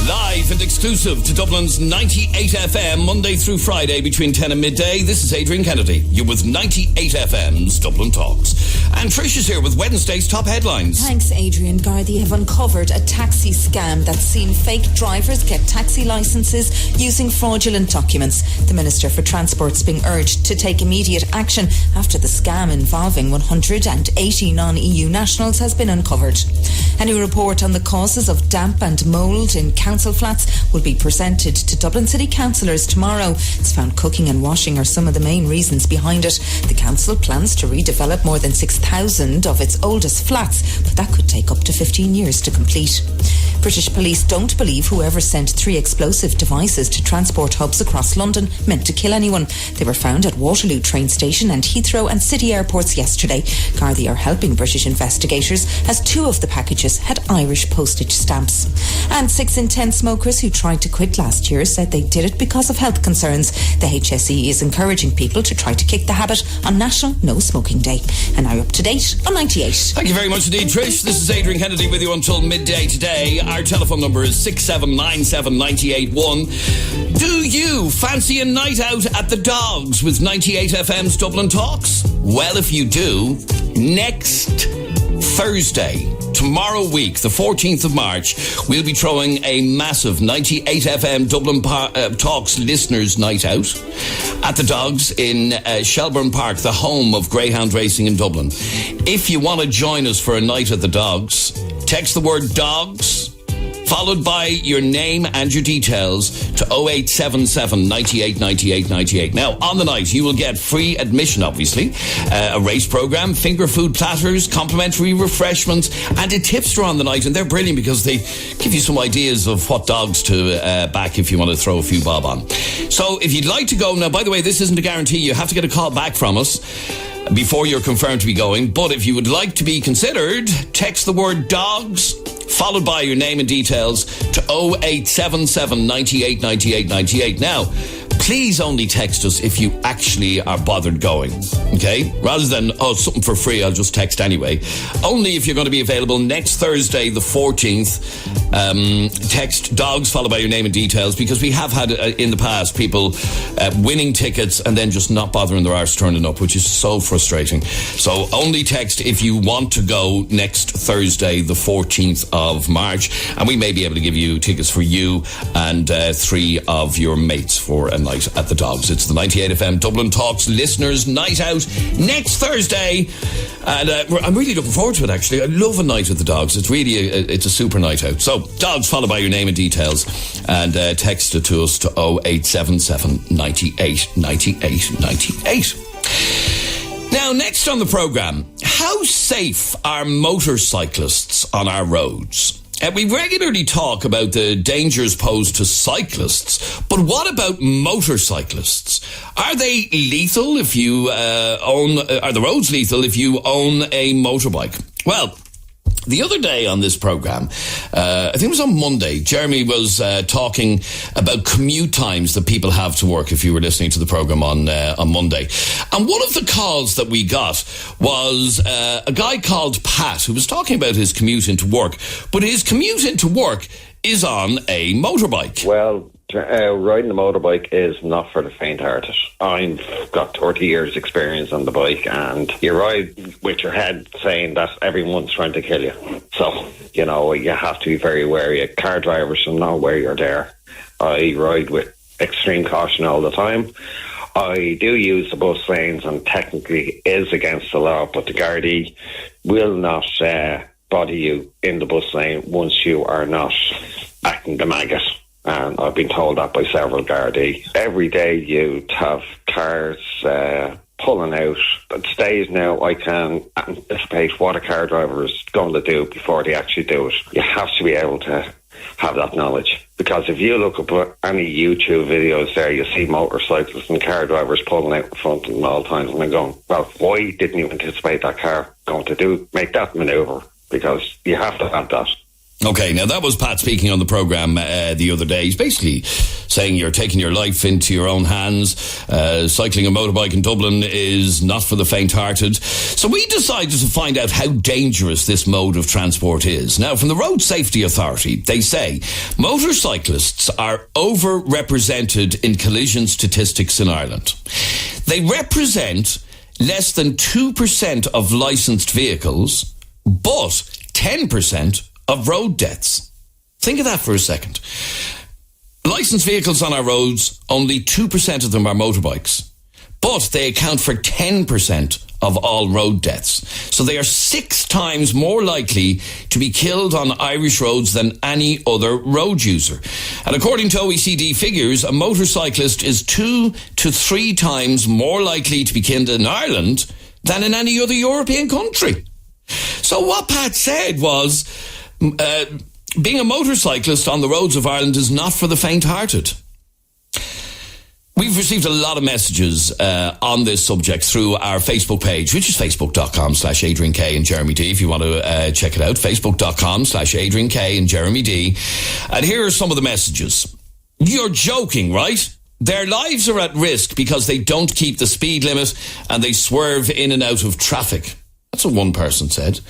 Live and exclusive to Dublin's 98 FM, Monday through Friday between 10 and midday. This is Adrian Kennedy. You're with 98 FM's Dublin Talks. And Trish is here with Wednesday's top headlines. Thanks, Adrian. Gardaí have uncovered a taxi scam that's seen fake drivers get taxi licences using fraudulent documents. The Minister for Transport's being urged to take immediate action after the scam involving 180 non-EU nationals has been uncovered. A new report on the causes of damp and mould in council flats will be presented to Dublin City councillors tomorrow. It's found cooking and washing are some of the main reasons behind it. The council plans to redevelop more than 6,000 of its oldest flats, but that could take up to 15 years to complete. British police don't believe whoever sent 3 explosive devices to transport hubs across London meant to kill anyone. They were found at Waterloo train station and Heathrow and City airports yesterday. Gardaí are helping British investigators as 2 of the packages had Irish postage stamps. And 6 in 10 smokers who tried to quit last year said they did it because of health concerns. The HSE is encouraging people to try to kick the habit on National No Smoking Day. And now up to date on 98. Thank you very much indeed, Trish. This is Adrian Kennedy with you until midday today. Our telephone number is 6797 981. Do you fancy a night out at the Dogs with 98 FM's Dublin Talks? Well, if you do, next Thursday, tomorrow week, the 14th of March, we'll be throwing a massive 98 FM Dublin Talks listeners night out at the Dogs in Shelbourne Park, the home of greyhound racing in Dublin. If you want to join us for a night at the Dogs, text the word DOGS followed by your name and your details to 0877 98 98 98. Now, on the night, you will get free admission, obviously, a race programme, finger food platters, complimentary refreshments, and a tipster on the night. And they're brilliant because they give you some ideas of what dogs to back if you want to throw a few bob on. So if you'd like to go, now, by the way, this isn't a guarantee. You have to get a call back from us before you're confirmed to be going. But if you would like to be considered, text the word DOGS followed by your name and details to 0877 98 98 98. Now, please only text us if you actually are bothered going, okay? Rather than, something for free, I'll just text anyway. Only if you're going to be available next Thursday, the 14th. Text dogs followed by your name and details, because we have had in the past people winning tickets and then just not bothering their arse turning up, which is so frustrating. So only text if you want to go next Thursday, the 14th of March, and we may be able to give you tickets for you and 3 of your mates for a night at the Dogs. It's the 98 FM Dublin Talks Listeners Night Out next Thursday, and I'm really looking forward to it, actually. I love a night at the Dogs. It's really it's a super night out. So Dogs followed by your name and details, and text it to us to 0877 98 98 98. Now, next on the programme, how safe are motorcyclists on our roads? We regularly talk about the dangers posed to cyclists, but what about motorcyclists? Are they lethal if you are the roads lethal if you own a motorbike? Well, the other day on this programme, I think it was on Monday, Jeremy was talking about commute times that people have to work, if you were listening to the programme on Monday. And one of the calls that we got was a guy called Pat, who was talking about his commute into work. But his commute into work is on a motorbike. Well, riding a motorbike is not for the faint-hearted. I've got 30 years experience on the bike, and you ride with your head saying that everyone's trying to kill you. So, you have to be very wary. Car drivers will know where you're there. I ride with extreme caution all the time. I do use the bus lanes, and technically is against the law, but the Gardaí will not body you in the bus lane once you are not acting the maggot. And I've been told that by several Gardaí. Every day you have cars pulling out. At stage now, I can anticipate what a car driver is going to do before they actually do it. You have to be able to have that knowledge. Because if you look up any YouTube videos there, you see motorcyclists and car drivers pulling out in front of them all times. And I'm going, well, why didn't you anticipate that car going to make that manoeuvre? Because you have to have that. Okay, now that was Pat speaking on the programme the other day. He's basically saying you're taking your life into your own hands. Cycling a motorbike in Dublin is not for the faint-hearted. So we decided to find out how dangerous this mode of transport is. Now, from the Road Safety Authority, they say motorcyclists are overrepresented in collision statistics in Ireland. They represent less than 2% of licensed vehicles, but 10% of road deaths. Think of that for a second. Licensed vehicles on our roads, only 2% of them are motorbikes, but they account for 10% of all road deaths. So they are 6 times more likely to be killed on Irish roads than any other road user. And according to OECD figures, a motorcyclist is 2 to 3 times more likely to be killed in Ireland than in any other European country. So what Pat said was, being a motorcyclist on the roads of Ireland is not for the faint-hearted. We've received a lot of messages on this subject through our Facebook page, which is facebook.com/Adrian K and Jeremy D, if you want to check it out, facebook.com/Adrian K and Jeremy D. And here are some of the messages. You're joking, right? Their lives are at risk because they don't keep the speed limit and they swerve in and out of traffic. That's what one person said.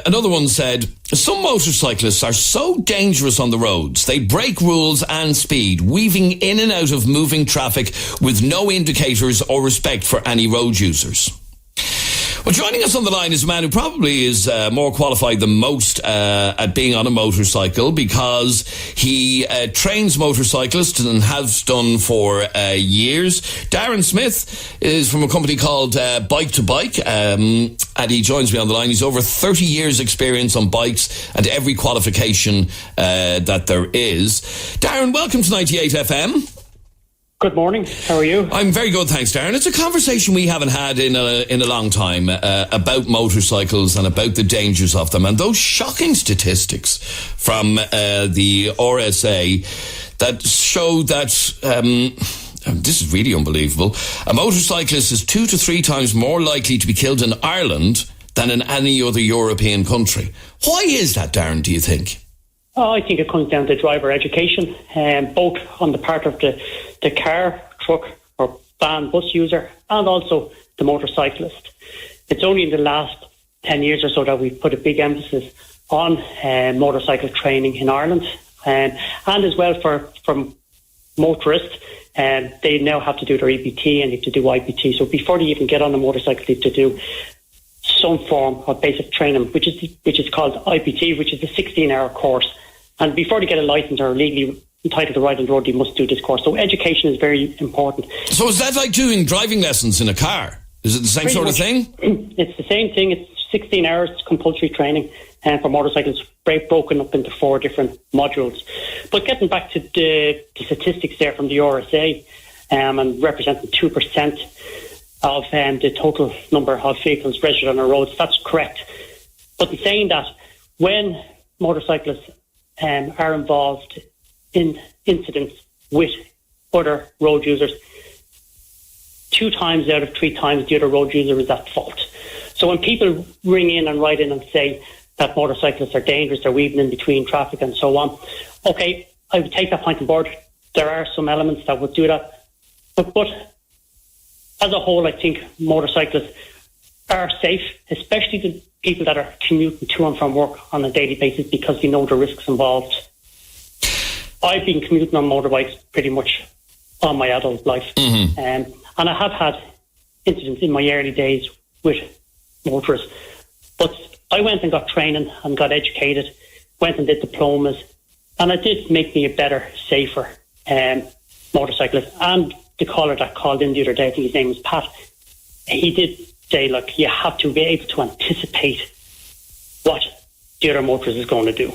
Another one said, some motorcyclists are so dangerous on the roads. They break rules and speed, weaving in and out of moving traffic with no indicators or respect for any road users. Well, joining us on the line is a man who probably is more qualified than most at being on a motorcycle, because he trains motorcyclists and has done for years. Darren Smith is from a company called Bike to Bike, and he joins me on the line. He's over 30 years experience on bikes and every qualification that there is. Darren, welcome to 98 FM. Good morning. How are you? I'm very good, thanks, Darren. It's a conversation we haven't had in a long time about motorcycles and about the dangers of them, and those shocking statistics from the RSA that show that this is really unbelievable. A motorcyclist is 2 to 3 times more likely to be killed in Ireland than in any other European country. Why is that, Darren, do you think? I think it comes down to driver education, both on the part of the the car, truck or van bus user and also the motorcyclist. It's only in the last 10 years or so that we've put a big emphasis on motorcycle training in Ireland, and as well for motorists. They now have to do their EBT and they have to do IBT. So before they even get on the motorcycle, they have to do some form of basic training, which is called IBT, which is a 16-hour course. And before they get a license or are legally entitled to ride on the road, they must do this course. So education is very important. So is that like doing driving lessons in a car? Is it the same sort of thing? It's the same thing. It's 16 hours compulsory training for motorcycles, broken up into 4 different modules. But getting back to the statistics there from the RSA, and representing 2% of the total number of vehicles registered on our roads, that's correct. But in saying that, when motorcyclists are involved in incidents with other road users, 2 times out of 3 times the other road user is at fault. So when people ring in and write in and say that motorcyclists are dangerous, they're weaving in between traffic and so on, okay, I would take that point on board. There are some elements that would do that. But as a whole, I think motorcyclists are safe, especially the people that are commuting to and from work on a daily basis, because they know the risks involved. I've been commuting on motorbikes pretty much all my adult life. Mm-hmm. And I have had incidents in my early days with motorists. But I went and got training and got educated, went and did diplomas, and it did make me a better, safer motorcyclist. And the caller that called in the other day, I think his name was Pat, he did say, look, you have to be able to anticipate what the other motorist is going to do.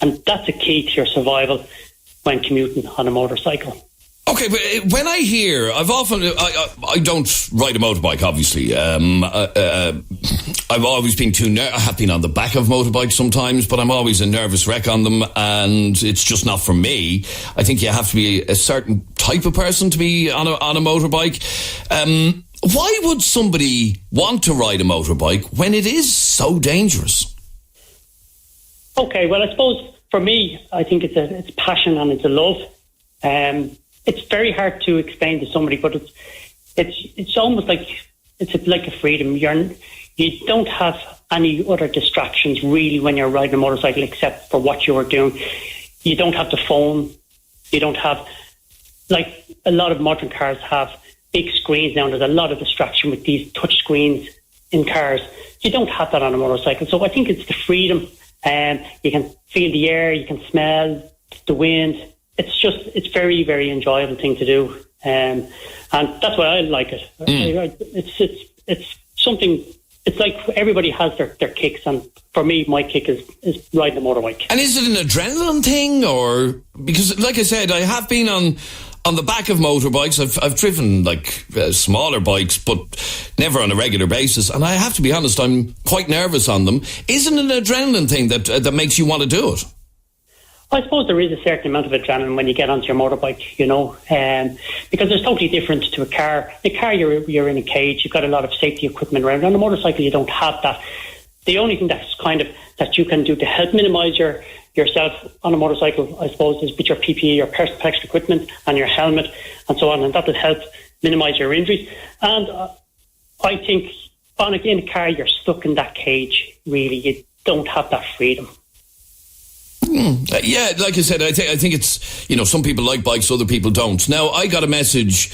And that's a key to your survival when commuting on a motorcycle. Okay, but when I hear, I don't ride a motorbike, obviously. I've always been I have been on the back of motorbikes sometimes, but I'm always a nervous wreck on them, and it's just not for me. I think you have to be a certain type of person to be on a motorbike. Why would somebody want to ride a motorbike when it is so dangerous? Okay, well, I suppose for me, I think it's passion and it's a love. It's very hard to explain to somebody, but it's almost like it's like a freedom. You don't have any other distractions really when you're riding a motorcycle except for what you're doing. You don't have the phone. You don't have, like a lot of modern cars have big screens now. There's a lot of distraction with these touch screens in cars. You don't have that on a motorcycle. So I think it's the freedom. You can feel the air, you can smell the wind. It's very, very enjoyable thing to do. And that's why I like it. It's something, it's like everybody has their kicks, and for me, my kick is riding a motorbike. And is it an adrenaline thing, or, because like I said, I have been on the back of motorbikes. I've driven like smaller bikes, but never on a regular basis. And I have to be honest, I'm quite nervous on them. Isn't it an adrenaline thing that makes you want to do it? I suppose there is a certain amount of adrenaline when you get onto your motorbike, because it's totally different to a car. In a car, you're in a cage, you've got a lot of safety equipment around. On a motorcycle, you don't have that. The only thing that's that you can do to help minimise yourself on a motorcycle, I suppose, is with your PPE, your personal protection equipment, and your helmet, and so on, and that will help minimise your injuries. And I think in a car, you're stuck in that cage, really. You don't have that freedom. Yeah, like I said, I think it's, some people like bikes, other people don't. Now, I got a message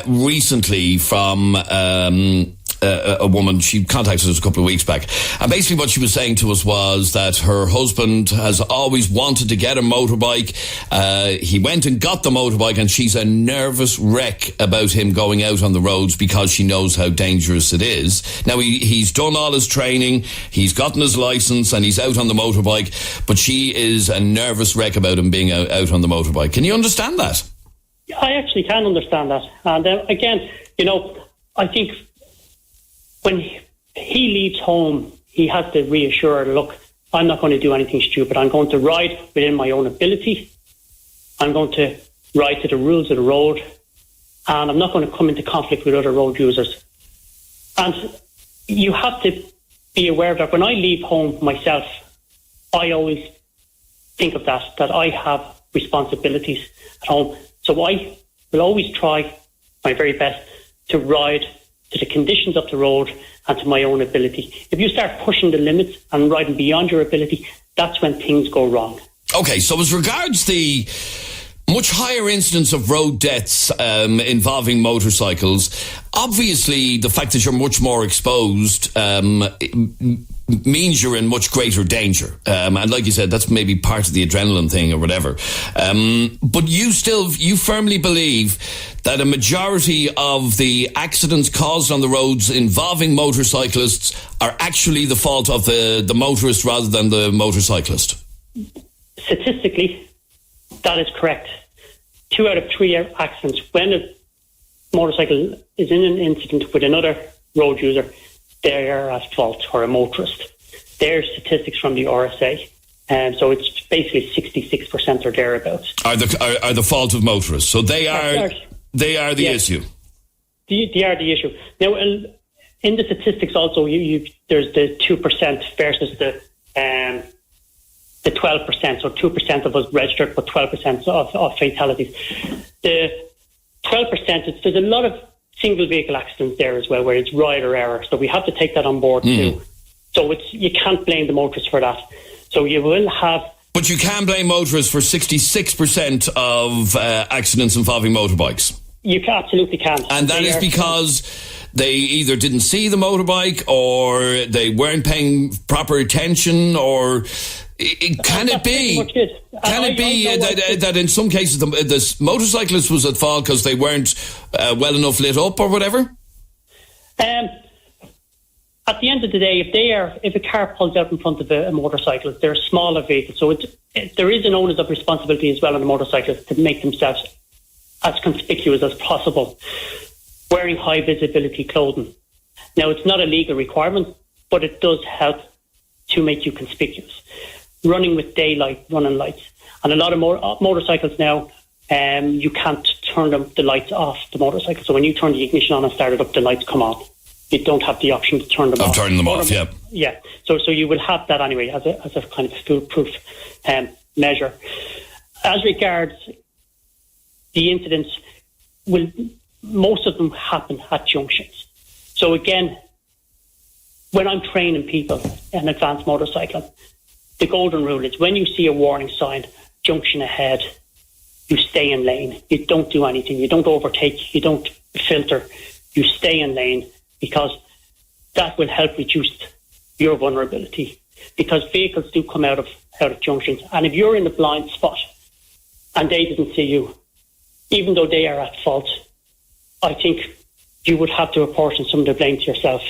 recently from a woman. She contacted us a couple of weeks back, and basically what she was saying to us was that her husband has always wanted to get a motorbike. He went and got the motorbike, and she's a nervous wreck about him going out on the roads because she knows how dangerous it is. Now, he's done all his training, he's gotten his license, and he's out on the motorbike, but she is a nervous wreck about him being out on the motorbike. Can you understand that? I actually can understand that. And again, I think when he leaves home, he has to reassure, look, I'm not going to do anything stupid. I'm going to ride within my own ability. I'm going to ride to the rules of the road. And I'm not going to come into conflict with other road users. And you have to be aware of that. When I leave home myself, I always think of that I have responsibilities at home. So I will always try my very best to ride to the conditions of the road and to my own ability. If you start pushing the limits and riding beyond your ability, that's when things go wrong. Okay, so as regards the much higher incidence of road deaths involving motorcycles, obviously the fact that you're much more exposed means you're in much greater danger. And like you said, that's maybe part of the adrenaline thing or whatever. But you firmly believe that a majority of the accidents caused on the roads involving motorcyclists are actually the fault of the motorist rather than the motorcyclist. Statistically, that is correct. 2 out of 3 accidents, when a motorcycle is in an incident with another road user, they are at fault, or a motorist. They're statistics from the RSA. So it's basically 66% or thereabouts. Are the fault of motorists. So they are the issue. They are the issue. Now, in the statistics also, there's the 2% versus the 12%. So 2% of us registered, but 12% of fatalities. The 12%, there's a lot of single vehicle accidents there as well, where it's rider error. So we have to take that on board too. So you can't blame the motorists for that. So you will have... But you can blame motorists for 66% of accidents involving motorbikes. You absolutely can. And that is because they either didn't see the motorbike, or they weren't paying proper attention, or... Can it be that in some cases the motorcyclist was at fault because they weren't well enough lit up or whatever? At the end of the day, if a car pulls out in front of a motorcyclist, they're a smaller vehicle, so there is an onus of responsibility as well on the motorcyclist to make themselves as conspicuous as possible, wearing high visibility clothing. Now, it's not a legal requirement, but it does help to make you conspicuous. Running with daylight, running lights. And a lot of motorcycles now, you can't turn the lights off the motorcycle. So when you turn the ignition on and start it up, the lights come on. You don't have the option to turn them off. Turning them off, yeah. Yeah. So you will have that anyway as a kind of foolproof measure. As regards the incidents, most of them happen at junctions. So again, when I'm training people in advanced motorcycling, the golden rule is when you see a warning sign, junction ahead, you stay in lane. You don't do anything. You don't overtake. You don't filter. You stay in lane, because that will help reduce your vulnerability. Because vehicles do come out of junctions. And if you're in the blind spot and they didn't see you, even though they are at fault, I think you would have to apportion some of the blame to yourself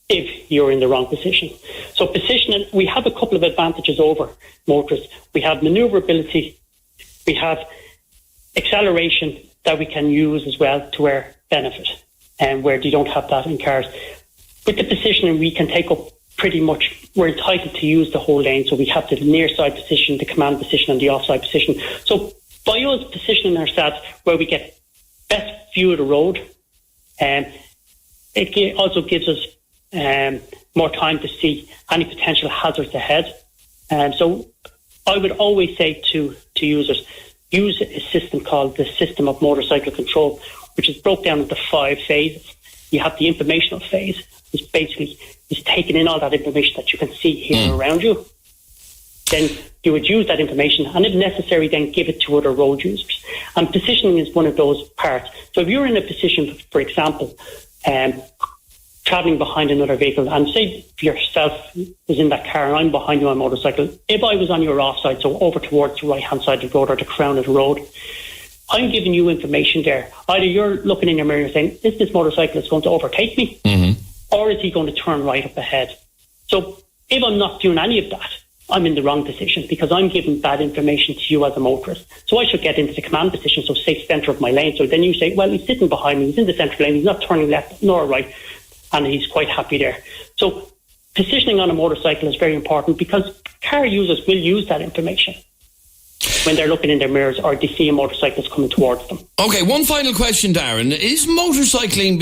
if you're in the wrong position. So positioning, we have a couple of advantages over motorists. We have manoeuvrability, we have acceleration that we can use as well to our benefit, and where you don't have that in cars. With the positioning, we can take up pretty much, we're entitled to use the whole lane, so we have the near side position, the command position and the offside position. So by us positioning ourselves where we get best view of the road, it also gives us more time to see any potential hazards ahead. So I would always say to users, use a system called the System of Motorcycle Control, which is broke down into 5 phases. You have the informational phase, which basically is taking in all that information that you can see here around you. Then you would use that information, and if necessary, then give it to other road users. And positioning is one of those parts. So if you're in a position, for example, travelling behind another vehicle, and say yourself is in that car and I'm behind you on a motorcycle, if I was on your offside, so over towards the right-hand side of the road or the crown of the road, I'm giving you information there. Either you're looking in your mirror and saying, is this motorcyclist going to overtake me? Or is he going to turn right up ahead? So if I'm not doing any of that, I'm in the wrong position, because I'm giving bad information to you as a motorist. So I should get into the command position, so say centre of my lane. So then you say, well, he's sitting behind me, he's in the central lane, he's not turning left nor right, and he's quite happy there. So positioning on a motorcycle is very important, because car users will use that information when they're looking in their mirrors or they see a motorcyclist coming towards them. Okay, one final question, Darren. Is motorcycling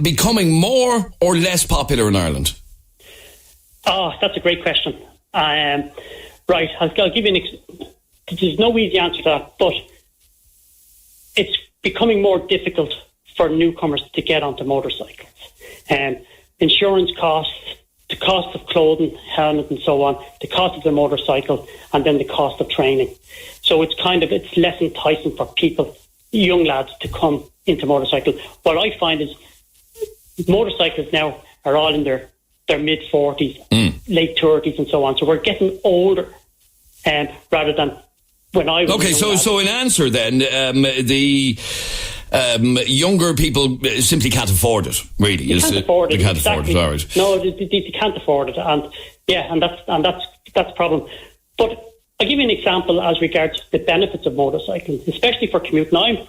becoming more or less popular in Ireland? Oh, that's a great question. Right, I'll give you there's no easy answer to that, but it's becoming more difficult for newcomers to get onto motorcycles. Insurance costs, the cost of clothing, helmet and so on, the cost of the motorcycle, and then the cost of training. So it's less enticing for people, young lads, to come into motorcycle. What I find is motorcyclists now are all in their mid-40s, late 30s and so on. So we're getting older rather than when I was Okay, so in answer then, the younger people simply can't afford it, really. They can't afford it. They can't Exactly. afford it, all right. No, they can't afford it. And that's a problem. But I'll give you an example as regards the benefits of motorcycling, especially for commuting. I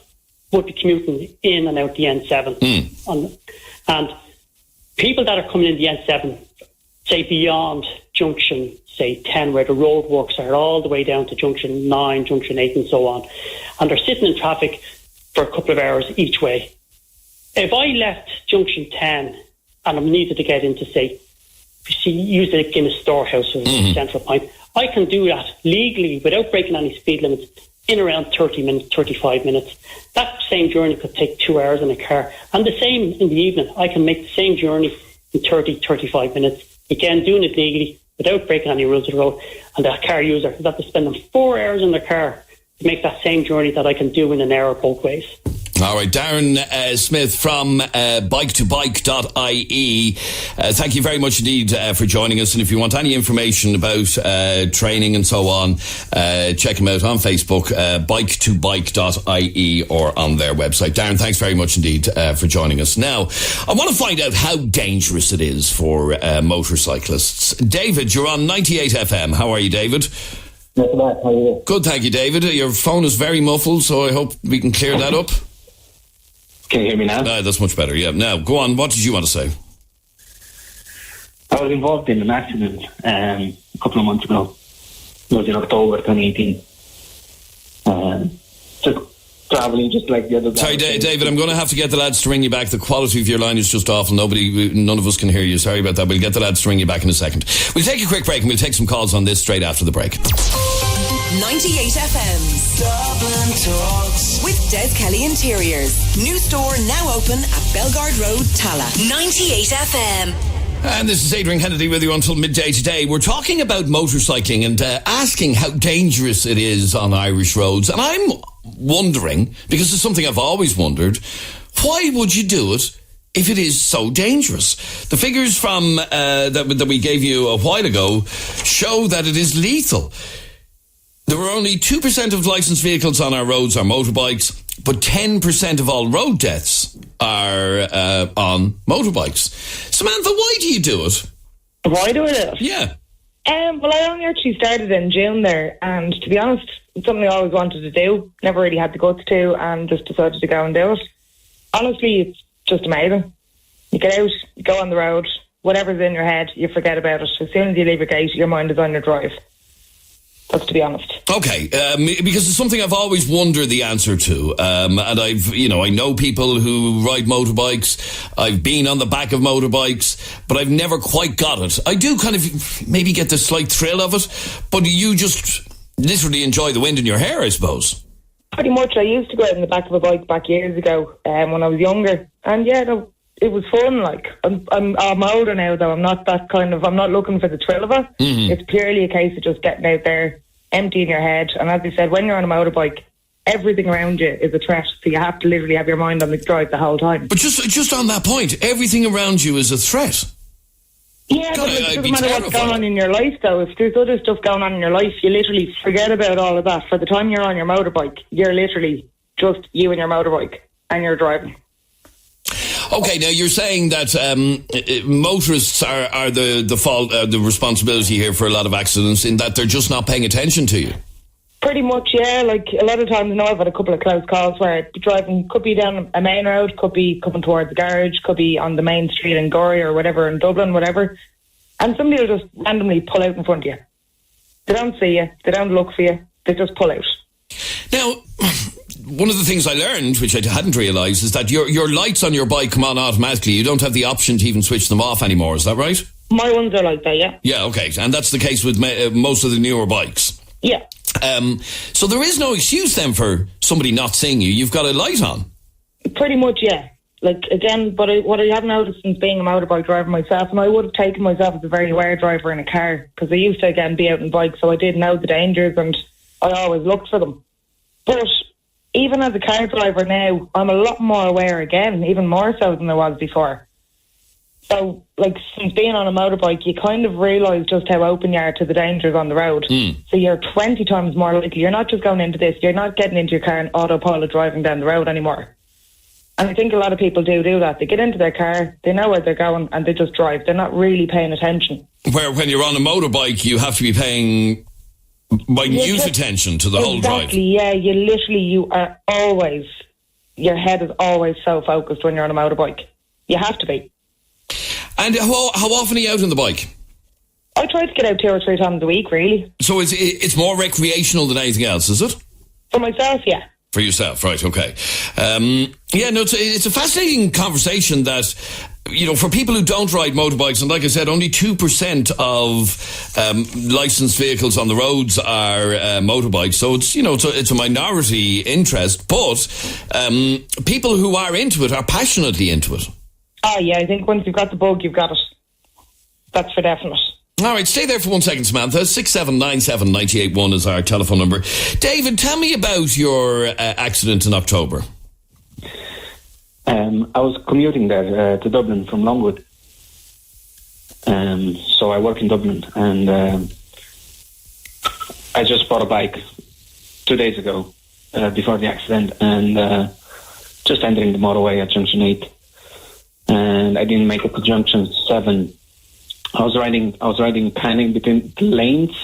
would be commuting in and out the N7. And people that are coming in the N7, say beyond junction, say 10, where the roadworks are, all the way down to junction 9, junction 8 and so on, and they're sitting in traffic for a couple of hours each way. If I left junction 10 and I needed to get into, say, use the Guinness Storehouse as a central point, I can do that legally without breaking any speed limits in around 30 minutes, 35 minutes. That same journey could take 2 hours in a car. And the same in the evening. I can make the same journey in 30, 35 minutes. Again, doing it legally without breaking any rules of the road. And that car user is after spending 4 hours in their car to make that same journey that I can do in an hour both ways. All right, Darren Smith from bike2bike.ie. Thank you very much indeed for joining us. And if you want any information about training and so on, check them out on Facebook, bike2bike.ie, or on their website. Darren, thanks very much indeed for joining us. Now, I want to find out how dangerous it is for motorcyclists. David, you're on 98 FM. How are you, David? Not bad. How are you? Good, thank you, David. Your phone is very muffled, so I hope we can clear that up. Can you hear me now? That's much better, yeah. Now, go on. What did you want to say? I was involved in an accident a couple of months ago. It was in October 2018. Travelling just like the other guy. Sorry, David, I'm going to have to get the lads to ring you back. The quality of your line is just awful. None of us can hear you. Sorry about that. We'll get the lads to ring you back in a second. We'll take a quick break and we'll take some calls on this straight after the break. 98 FM's Dublin Talks with Des Kelly Interiors. New store now open at Belgard Road, Tala. 98 FM. And this is Adrian Kennedy with you until midday today. We're talking about motorcycling and asking how dangerous it is on Irish roads. And I'm wondering, because it's something I've always wondered, why would you do it if it is so dangerous? The figures from that we gave you a while ago show that it is lethal. There are only 2% of licensed vehicles on our roads are motorbikes, but 10% of all road deaths are on motorbikes. Samantha, why do you do it? Why do I do it? Yeah. Well, I only actually started in June there, and to be honest, it's something I always wanted to do, never really had the guts to, and just decided to go and do it. Honestly, it's just amazing. You get out, you go on the road, whatever's in your head, you forget about it. As soon as you leave your gate, your mind is on your drive. That's to be honest. Okay, because it's something I've always wondered the answer to. And I know people who ride motorbikes. I've been on the back of motorbikes, but I've never quite got it. I do kind of maybe get the slight thrill of it, but you just literally enjoy the wind in your hair, I suppose. Pretty much. I used to go out in the back of a bike back years ago when I was younger. And yeah, it was fun. Like I'm older now, though. I'm not looking for the thrill of it. Mm-hmm. It's purely a case of just getting out there, emptying your head. And as you said, when you're on a motorbike, everything around you is a threat. So you have to literally have your mind on the drive the whole time. But just on that point, everything around you is a threat. Yeah, but it doesn't matter what's going on in your life, though. If there's other stuff going on in your life, you literally forget about all of that. For the time you're on your motorbike, you're literally just you and your motorbike, and you're driving. Okay, now you're saying that motorists are the fault, the responsibility here for a lot of accidents, in that they're just not paying attention to you. Pretty much, yeah. Like a lot of times, I've had a couple of close calls where driving could be down a main road, could be coming towards the garage, could be on the main street in Gorey or whatever in Dublin, whatever, and somebody will just randomly pull out in front of you. They don't see you, they don't look for you, they just pull out. Now, one of the things I learned, which I hadn't realised, is that your lights on your bike come on automatically. You don't have the option to even switch them off anymore. Is that right? My ones are like that, yeah. Yeah, okay. And that's the case with most of the newer bikes. Yeah. So there is no excuse then for somebody not seeing you. You've got a light on. Pretty much, yeah. Like, again, but what I have noticed since being a motorbike driver myself, and I would have taken myself as a very aware driver in a car, because I used to, again, be out on bikes, so I did know the dangers, and I always looked for them. But even as a car driver now, I'm a lot more aware again, even more so than I was before. So, like, since being on a motorbike, you kind of realise just how open you are to the dangers on the road. So you're 20 times more likely. You're not just going into this, you're not getting into your car and autopilot driving down the road anymore. And I think a lot of people do that. They get into their car, they know where they're going, and they just drive. They're not really paying attention. Where when you're on a motorbike, you have to be paying minute attention to the whole drive. Exactly, yeah. You are always, your head is always so focused when you're on a motorbike. You have to be. And how often are you out on the bike? I try to get out 2 or 3 times a week, really. So it's more recreational than anything else, is it? For myself, yeah. For yourself, right, okay. It's a fascinating conversation that, you know, for people who don't ride motorbikes, and like I said, only 2% of licensed vehicles on the roads are motorbikes, so it's, you know, it's a minority interest, but people who are into it are passionately into it. Oh, yeah, I think once you've got the bug, you've got it. That's for definite. All right, stay there for 1 second, Samantha. 6797 981 is our telephone number. David, tell me about your accident in October. I was commuting there to Dublin from Longwood. So I work in Dublin, and I just bought a bike 2 days ago before the accident, and just entering the motorway at Junction 8. And I didn't make it to Junction 7. I was riding panning between the lanes,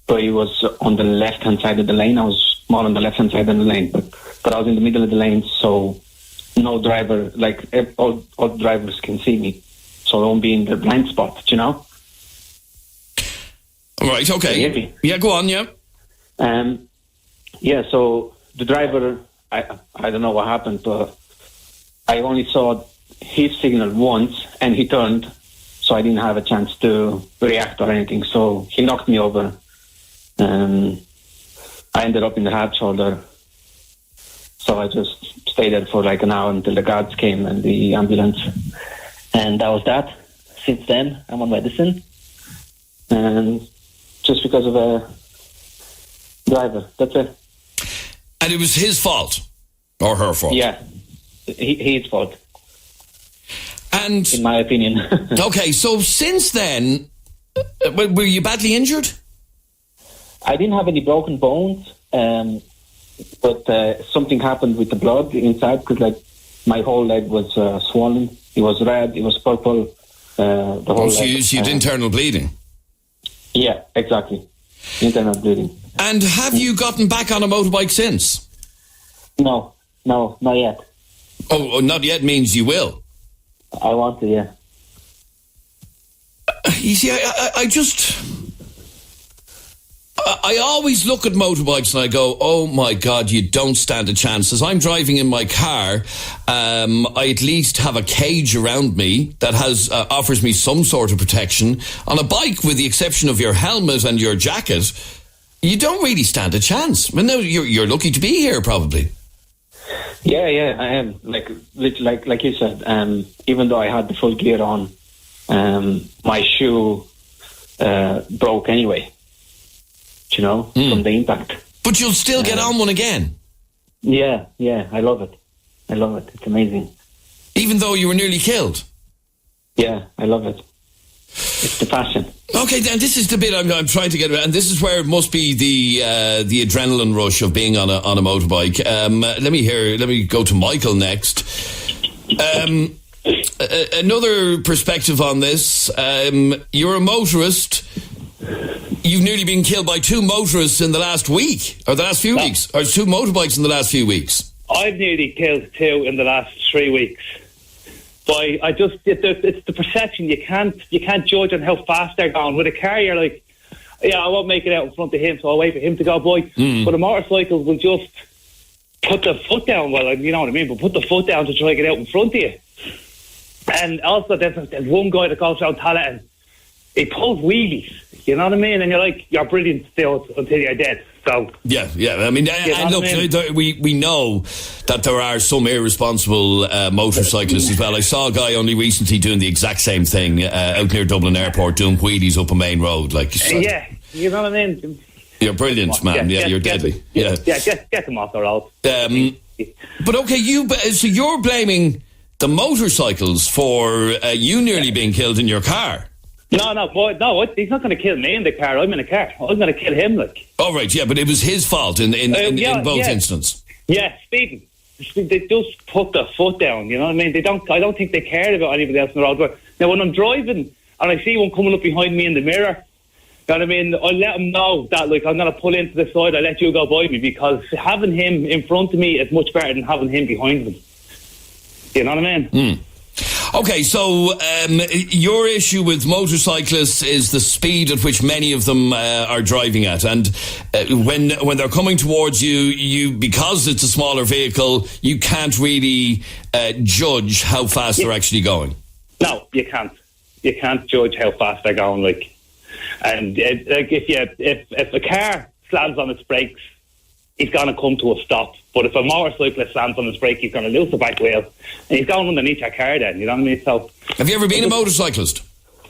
but it was on the left-hand side of the lane. I was more on the left-hand side of the lane, but I was in the middle of the lane, so no driver, like all drivers can see me, so I won't be in the blind spot, you know? Right, okay. Yeah, go on, yeah. Yeah, so the driver, I don't know what happened, but I only saw his signal once, and he turned, so I didn't have a chance to react or anything. So he knocked me over. I ended up in the hard shoulder. So I just stayed there for like an hour until the guards came and the ambulance. And that was that. Since then, I'm on medicine. And just because of a driver. That's it. And it was his fault? Or her fault? Yeah. His fault. And in my opinion. Okay, so since then, were you badly injured? I didn't have any broken bones, but something happened with the blood inside, because like my whole leg was swollen. It was red, it was purple. The whole leg. So you had internal bleeding? Yeah, exactly. Internal bleeding. And have you gotten back on a motorbike since? No, not yet. Oh, not yet means you will? I want to, yeah. You see, I always look at motorbikes and I go, oh my God, you don't stand a chance. As I'm driving in my car, I at least have a cage around me that offers me some sort of protection. On a bike, with the exception of your helmet and your jacket, you don't really stand a chance. I mean, no, you're lucky to be here, probably. Yeah, I am. Like you said, even though I had the full gear on, my shoe broke anyway, you know, from the impact. But you'll still get on one again? Yeah, I love it. It's amazing. Even though you were nearly killed? Yeah, I love it. It's the passion. Okay, then this is the bit I'm trying to get around, and this is where it must be the adrenaline rush of being on a motorbike. Let me go to Michael next. Another perspective on this. You're a motorist. You've nearly been killed by 2 motorists in the last week, or the last few weeks, or 2 motorbikes in the last few weeks. I've nearly killed 2 in the last 3 weeks. But it's the perception. You can't judge on how fast they're going. With a car, you're like, yeah, I won't make it out in front of him, so I'll wait for him to go by. But a motorcycle will just put the foot down. Well, you know what I mean, but put the foot down to try to get out in front of you. And also, there's one guy that goes around telling he pulls wheelies. You know what I mean? And you're like, you're brilliant still until you're dead. So yeah. I mean, and look, we know that there are some irresponsible motorcyclists as well. I saw a guy only recently doing the exact same thing out near Dublin Airport, doing wheelies up a main road. Like, yeah, you know what I mean? You're brilliant, man. Yeah, you're deadly. Get them off the road. But okay, so you're blaming the motorcycles for you nearly being killed in your car. No, boy, no. He's not going to kill me in the car. I'm in a car. I'm going to kill him, like. Oh right, yeah, but it was his fault in both instances. Yeah, speeding. They just put their foot down. You know what I mean? I don't think they cared about anybody else on the road. But now, when I'm driving and I see one coming up behind me in the mirror, you know what I mean? I let him know that, like, I'm going to pull into the side. I let you go by me, because having him in front of me is much better than having him behind me. You know what I mean? Okay, so your issue with motorcyclists is the speed at which many of them are driving at, and when they're coming towards you, because it's a smaller vehicle, you can't really judge how fast they're actually going. No, you can't. You can't judge how fast they're going. Like, and if a car slams on its brakes, he's going to come to a stop. But if a motorcyclist slams on his brake, he's going to lose the back wheel, and he's going underneath your car then, you know what I mean? So, have you ever been a motorcyclist?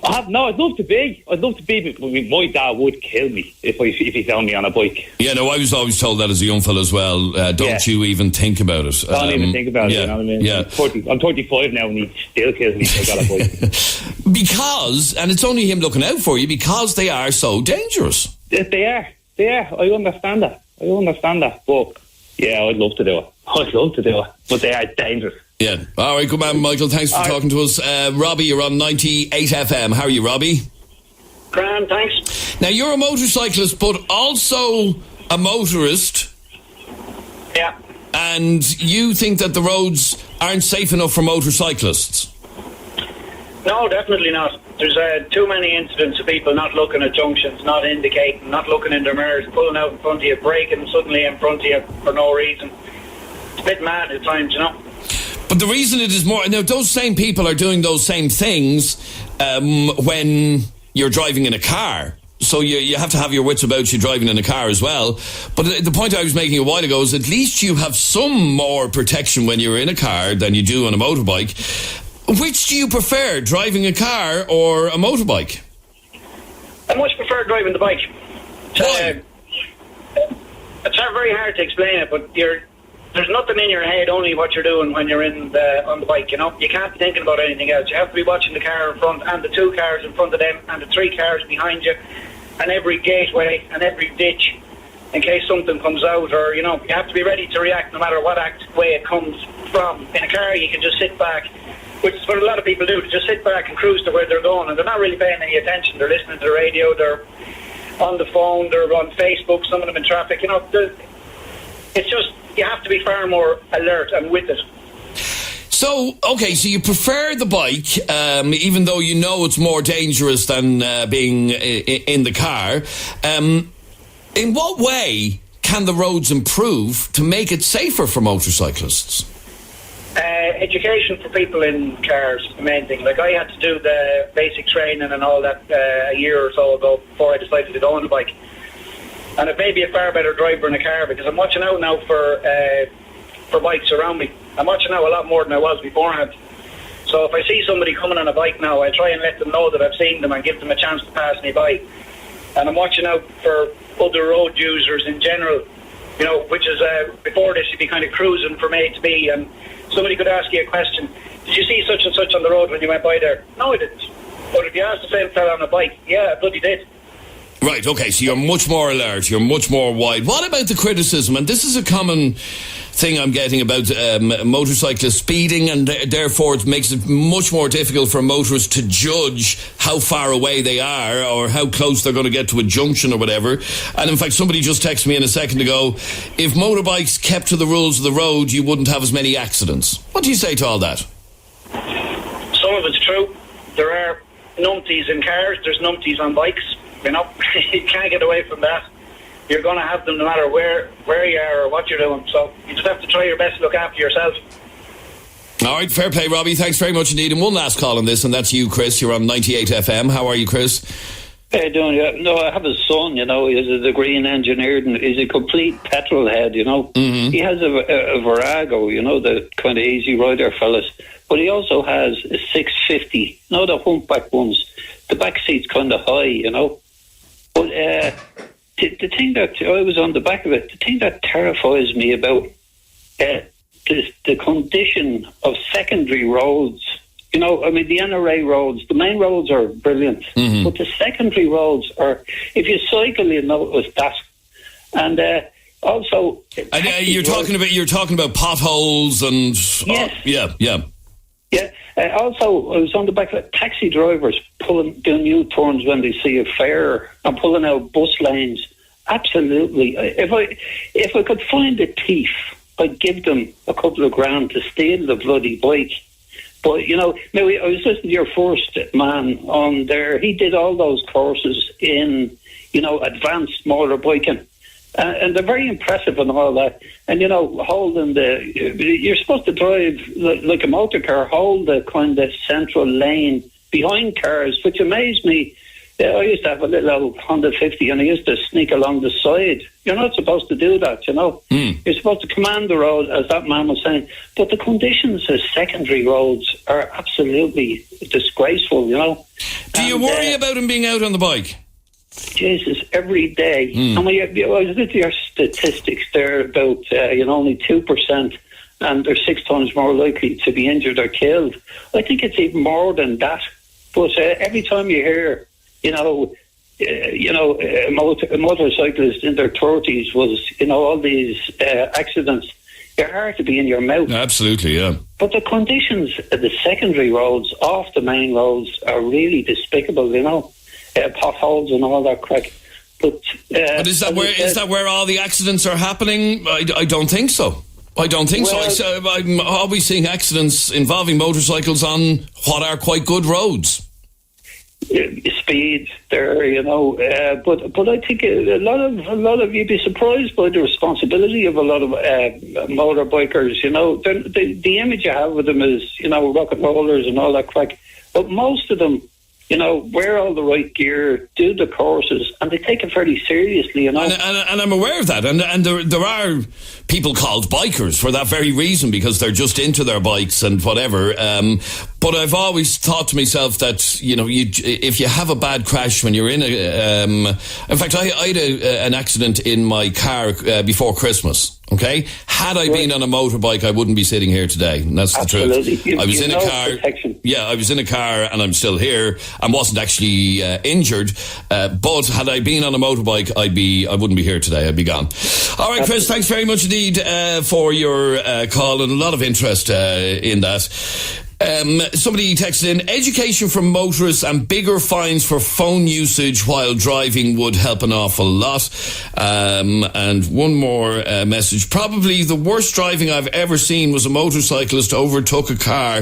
I have. No, I'd love to be, but my dad would kill me if he found me on a bike. Yeah, no, I was always told that as a young fella as well. Don't you even think about it. Don't even think about it, you know what I mean? Yeah. I'm 35 now, and he still kills me if I got a bike. Because, and it's only him looking out for you, because they are so dangerous. They are. I understand that. But yeah, I'd love to do it. But they are dangerous. Yeah. All right, good man, Michael. Thanks for talking to us. Robbie, you're on 98 FM. How are you, Robbie? Grand, thanks. Now, you're a motorcyclist, but also a motorist. Yeah. And you think that the roads aren't safe enough for motorcyclists? No, definitely not. There's too many incidents of people not looking at junctions, not indicating, not looking in their mirrors, pulling out in front of you, braking suddenly in front of you for no reason. It's a bit mad at times, you know. But the reason it is more... Now, those same people are doing those same things when you're driving in a car. So you have to have your wits about you driving in a car as well. But the point I was making a while ago is at least you have some more protection when you're in a car than you do on a motorbike. Which do you prefer, driving a car or a motorbike? I much prefer driving the bike. It's very hard to explain it, but there's nothing in your head, only what you're doing when you're on the bike, you know. You can't be thinking about anything else. You have to be watching the car in front, and the two cars in front of them, and the three cars behind you, and every gateway and every ditch, in case something comes out, or, you know, you have to be ready to react no matter what way it comes from. In a car, you can just sit back, which is what a lot of people do. They just sit back and cruise to where they're going, and they're not really paying any attention. They're listening to the radio, they're on the phone, they're on Facebook, some of them in traffic. You know, it's just, you have to be far more alert and with it. So, okay, so you prefer the bike, even though you know it's more dangerous than being in the car. In what way can the roads improve to make it safer for motorcyclists? Education for people in cars, the main thing. Like, I had to do the basic training and all that a year or so ago before I decided to go on the bike. And I've made me a far better driver in a car, because I'm watching out now for bikes around me. I'm watching out a lot more than I was beforehand. So if I see somebody coming on a bike now, I try and let them know that I've seen them and give them a chance to pass me by. And I'm watching out for other road users in general, you know, which is, before this, you'd be kind of cruising from A to B, and somebody could ask you a question. Did you see such and such on the road when you went by there? No, I didn't. But if you asked the same fella on a bike, yeah, I bloody did. Right, okay, so you're much more alert, you're much more wide. What about the criticism? And this is a common thing I'm getting about motorcyclists speeding, and therefore it makes it much more difficult for motorists to judge how far away they are or how close they're going to get to a junction or whatever. And in fact, somebody just texted me in a second ago, if motorbikes kept to the rules of the road, you wouldn't have as many accidents. What do you say to all that? Some of it's true. There are numpties in cars, there's numpties on bikes. You know, you can't get away from that. You're going to have them no matter where you are or what you're doing. So you just have to try your best to look after yourself. All right, fair play, Robbie. Thanks very much indeed. And one last call on this, and that's you, Chris. You're on 98 FM. How are you, Chris? How you doing? Yeah. No, I have a son, you know, he's a degree in engineering. He's a complete petrol head, you know. Mm-hmm. He has a Virago, you know, the kind of easy rider fellas. But he also has a 650, you know, the humpback ones. The back seat's kind of high, you know. But the thing that, I was on the back of it, the thing that terrifies me about the condition of secondary roads. You know, I mean, the NRA roads, the main roads are brilliant, but the secondary roads are, if you cycle, you notice that. And also... And you're talking about potholes and... Yes. Yeah. Also, I was on the back of it, taxi drivers doing U-turns when they see a fare and pulling out bus lanes. Absolutely. If I could find a thief, I'd give them a couple of grand to steal the bloody bike. But, you know, maybe I was listening to your first man on there. He did all those courses in, you know, advanced motorbiking. And they're very impressive and all that. And, you know, you're supposed to drive like a motor car, hold the kind of central lane behind cars, which amazed me. I used to have a little Honda 50 and I used to sneak along the side. You're not supposed to do that, you know. You're supposed to command the road, as that man was saying. But the conditions of secondary roads are absolutely disgraceful, you know. Do you worry about him being out on the bike? Jesus, every day. And I was looking at your statistics there about, only 2%, and they're 6 times more likely to be injured or killed. I think it's even more than that. But every time you hear... a motorcyclist in their 30s was, all these accidents. They're hard to be in your mouth. Absolutely, yeah. But the conditions of the secondary roads off the main roads are really despicable, potholes and all that crack. But is that where all the accidents are happening? I don't think so. So. I'm always seeing accidents involving motorcycles on what are quite good roads. Speed there, but I think a lot of you'd be surprised by the responsibility of a lot of motorbikers. The image you have with them is rock and rollers and all that crack, but most of them wear all the right gear, do the courses, and they take it fairly seriously, And I'm aware of that. And there are people called bikers for that very reason, because they're just into their bikes and whatever. But I've always thought to myself that, if you have a bad crash when you're in in fact, I had an accident in my car before Christmas. Okay, had I been on a motorbike, I wouldn't be sitting here today. And that's Absolutely. The truth. I was in a car. Protection. Yeah, I was in a car, and I'm still here. I wasn't actually injured. But had I been on a motorbike, I wouldn't be here today. I'd be gone. All right, Chris. Thanks very much indeed for your call, and a lot of interest in that. Somebody texted in, education for motorists and bigger fines for phone usage while driving would help an awful lot. And one more message. Probably the worst driving I've ever seen was a motorcyclist overtook a car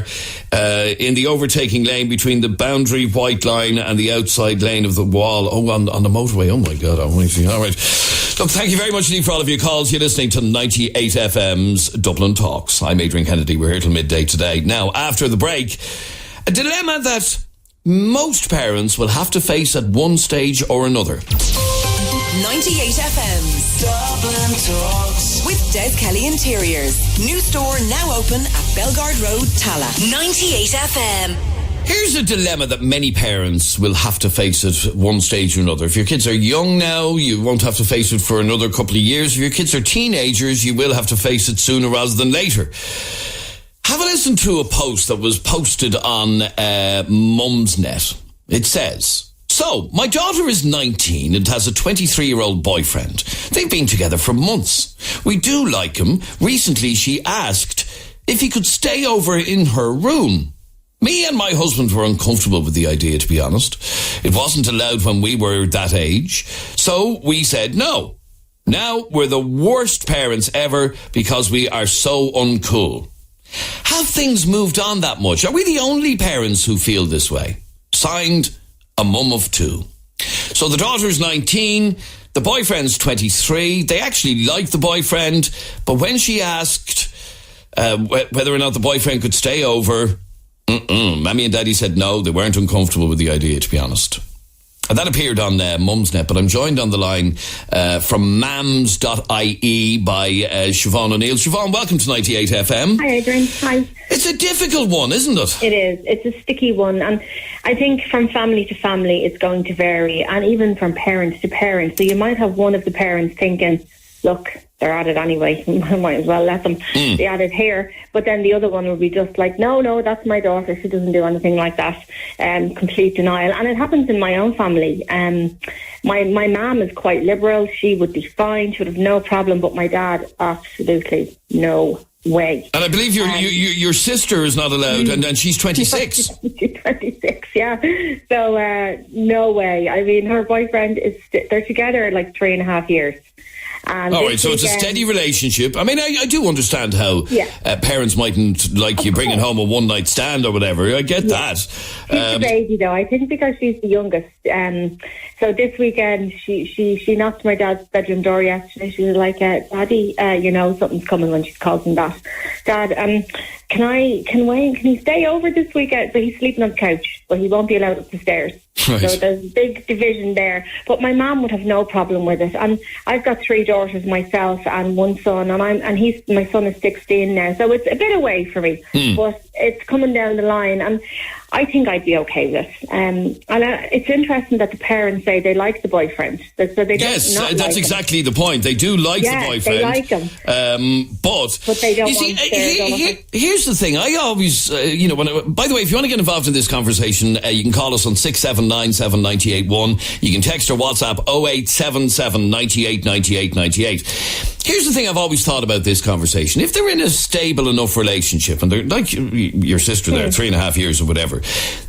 in the overtaking lane between the boundary white line and the outside lane of the wall. Oh, on the motorway. Oh my God. All right. Look, thank you very much indeed for all of your calls. You're listening to 98 FM's Dublin Talks. I'm Adrian Kennedy. We're here till midday today. Now, after the break, a dilemma that most parents will have to face at one stage or another. 98 FM's Dublin Talks with Des Kelly Interiors. New store now open at Belgard Road, Tala. 98 FM. Here's a dilemma that many parents will have to face at one stage or another. If your kids are young now, you won't have to face it for another couple of years. If your kids are teenagers, you will have to face it sooner rather than later. Have a listen to a post that was posted on Mumsnet. It says, so, my daughter is 19 and has a 23-year-old boyfriend. They've been together for months. We do like him. Recently, she asked if he could stay over in her room. Me and my husband were uncomfortable with the idea, to be honest. It wasn't allowed when we were that age. So we said no. Now we're the worst parents ever because we are so uncool. Have things moved on that much? Are we the only parents who feel this way? Signed, a mum of two. So the daughter's 19, the boyfriend's 23. They actually like the boyfriend, but when she asked whether or not the boyfriend could stay over. Mammy and Daddy said no, they weren't uncomfortable with the idea, to be honest. And that appeared on Mumsnet, but I'm joined on the line from mams.ie by Siobhan O'Neill. Siobhan, welcome to 98 FM. Hi, Adrian. Hi. It's a difficult one, isn't it? It is. It's a sticky one. And I think from family to family, it's going to vary. And even from parent to parent. So you might have one of the parents thinking, look, they're at it anyway. I might as well let them be at it here. But then the other one will be just like, no, that's my daughter. She doesn't do anything like that. Complete denial. And it happens in my own family. My mum is quite liberal. She would be fine. She would have no problem. But my dad, absolutely no way. And I believe your sister is not allowed, and she's 26. She's 26, yeah. So, no way. I mean, her boyfriend they're together like 3.5 years. All right, so it's a steady relationship. I mean, I do understand how parents mightn't like you bringing home a one-night stand or whatever. I get that. She's the baby, though. I think because she's the youngest. So this weekend, she knocked my dad's bedroom door yesterday. She was like, Daddy, something's coming when she's called him that. Dad, can Wayne stay over this weekend? So he's sleeping on the couch, but he won't be allowed up the stairs. Right. So there's a big division there. But my mum would have no problem with it. And I've got 3 daughters myself and 1 son, and my son is 16 now. So it's a bit away for me, but it's coming down the line, and I think I'd be okay with it. And it's interesting that the parents say they like the boyfriend. So they don't that's exactly the point. They do like the boyfriend. They like him. But they don't want here's the thing. I always, by the way, if you want to get involved in this conversation, you can call us on 6797 981. You can text or WhatsApp 0877 98 98 98. Here's the thing I've always thought about this conversation. If they're in a stable enough relationship, and they're like your sister there, 3.5 years or whatever,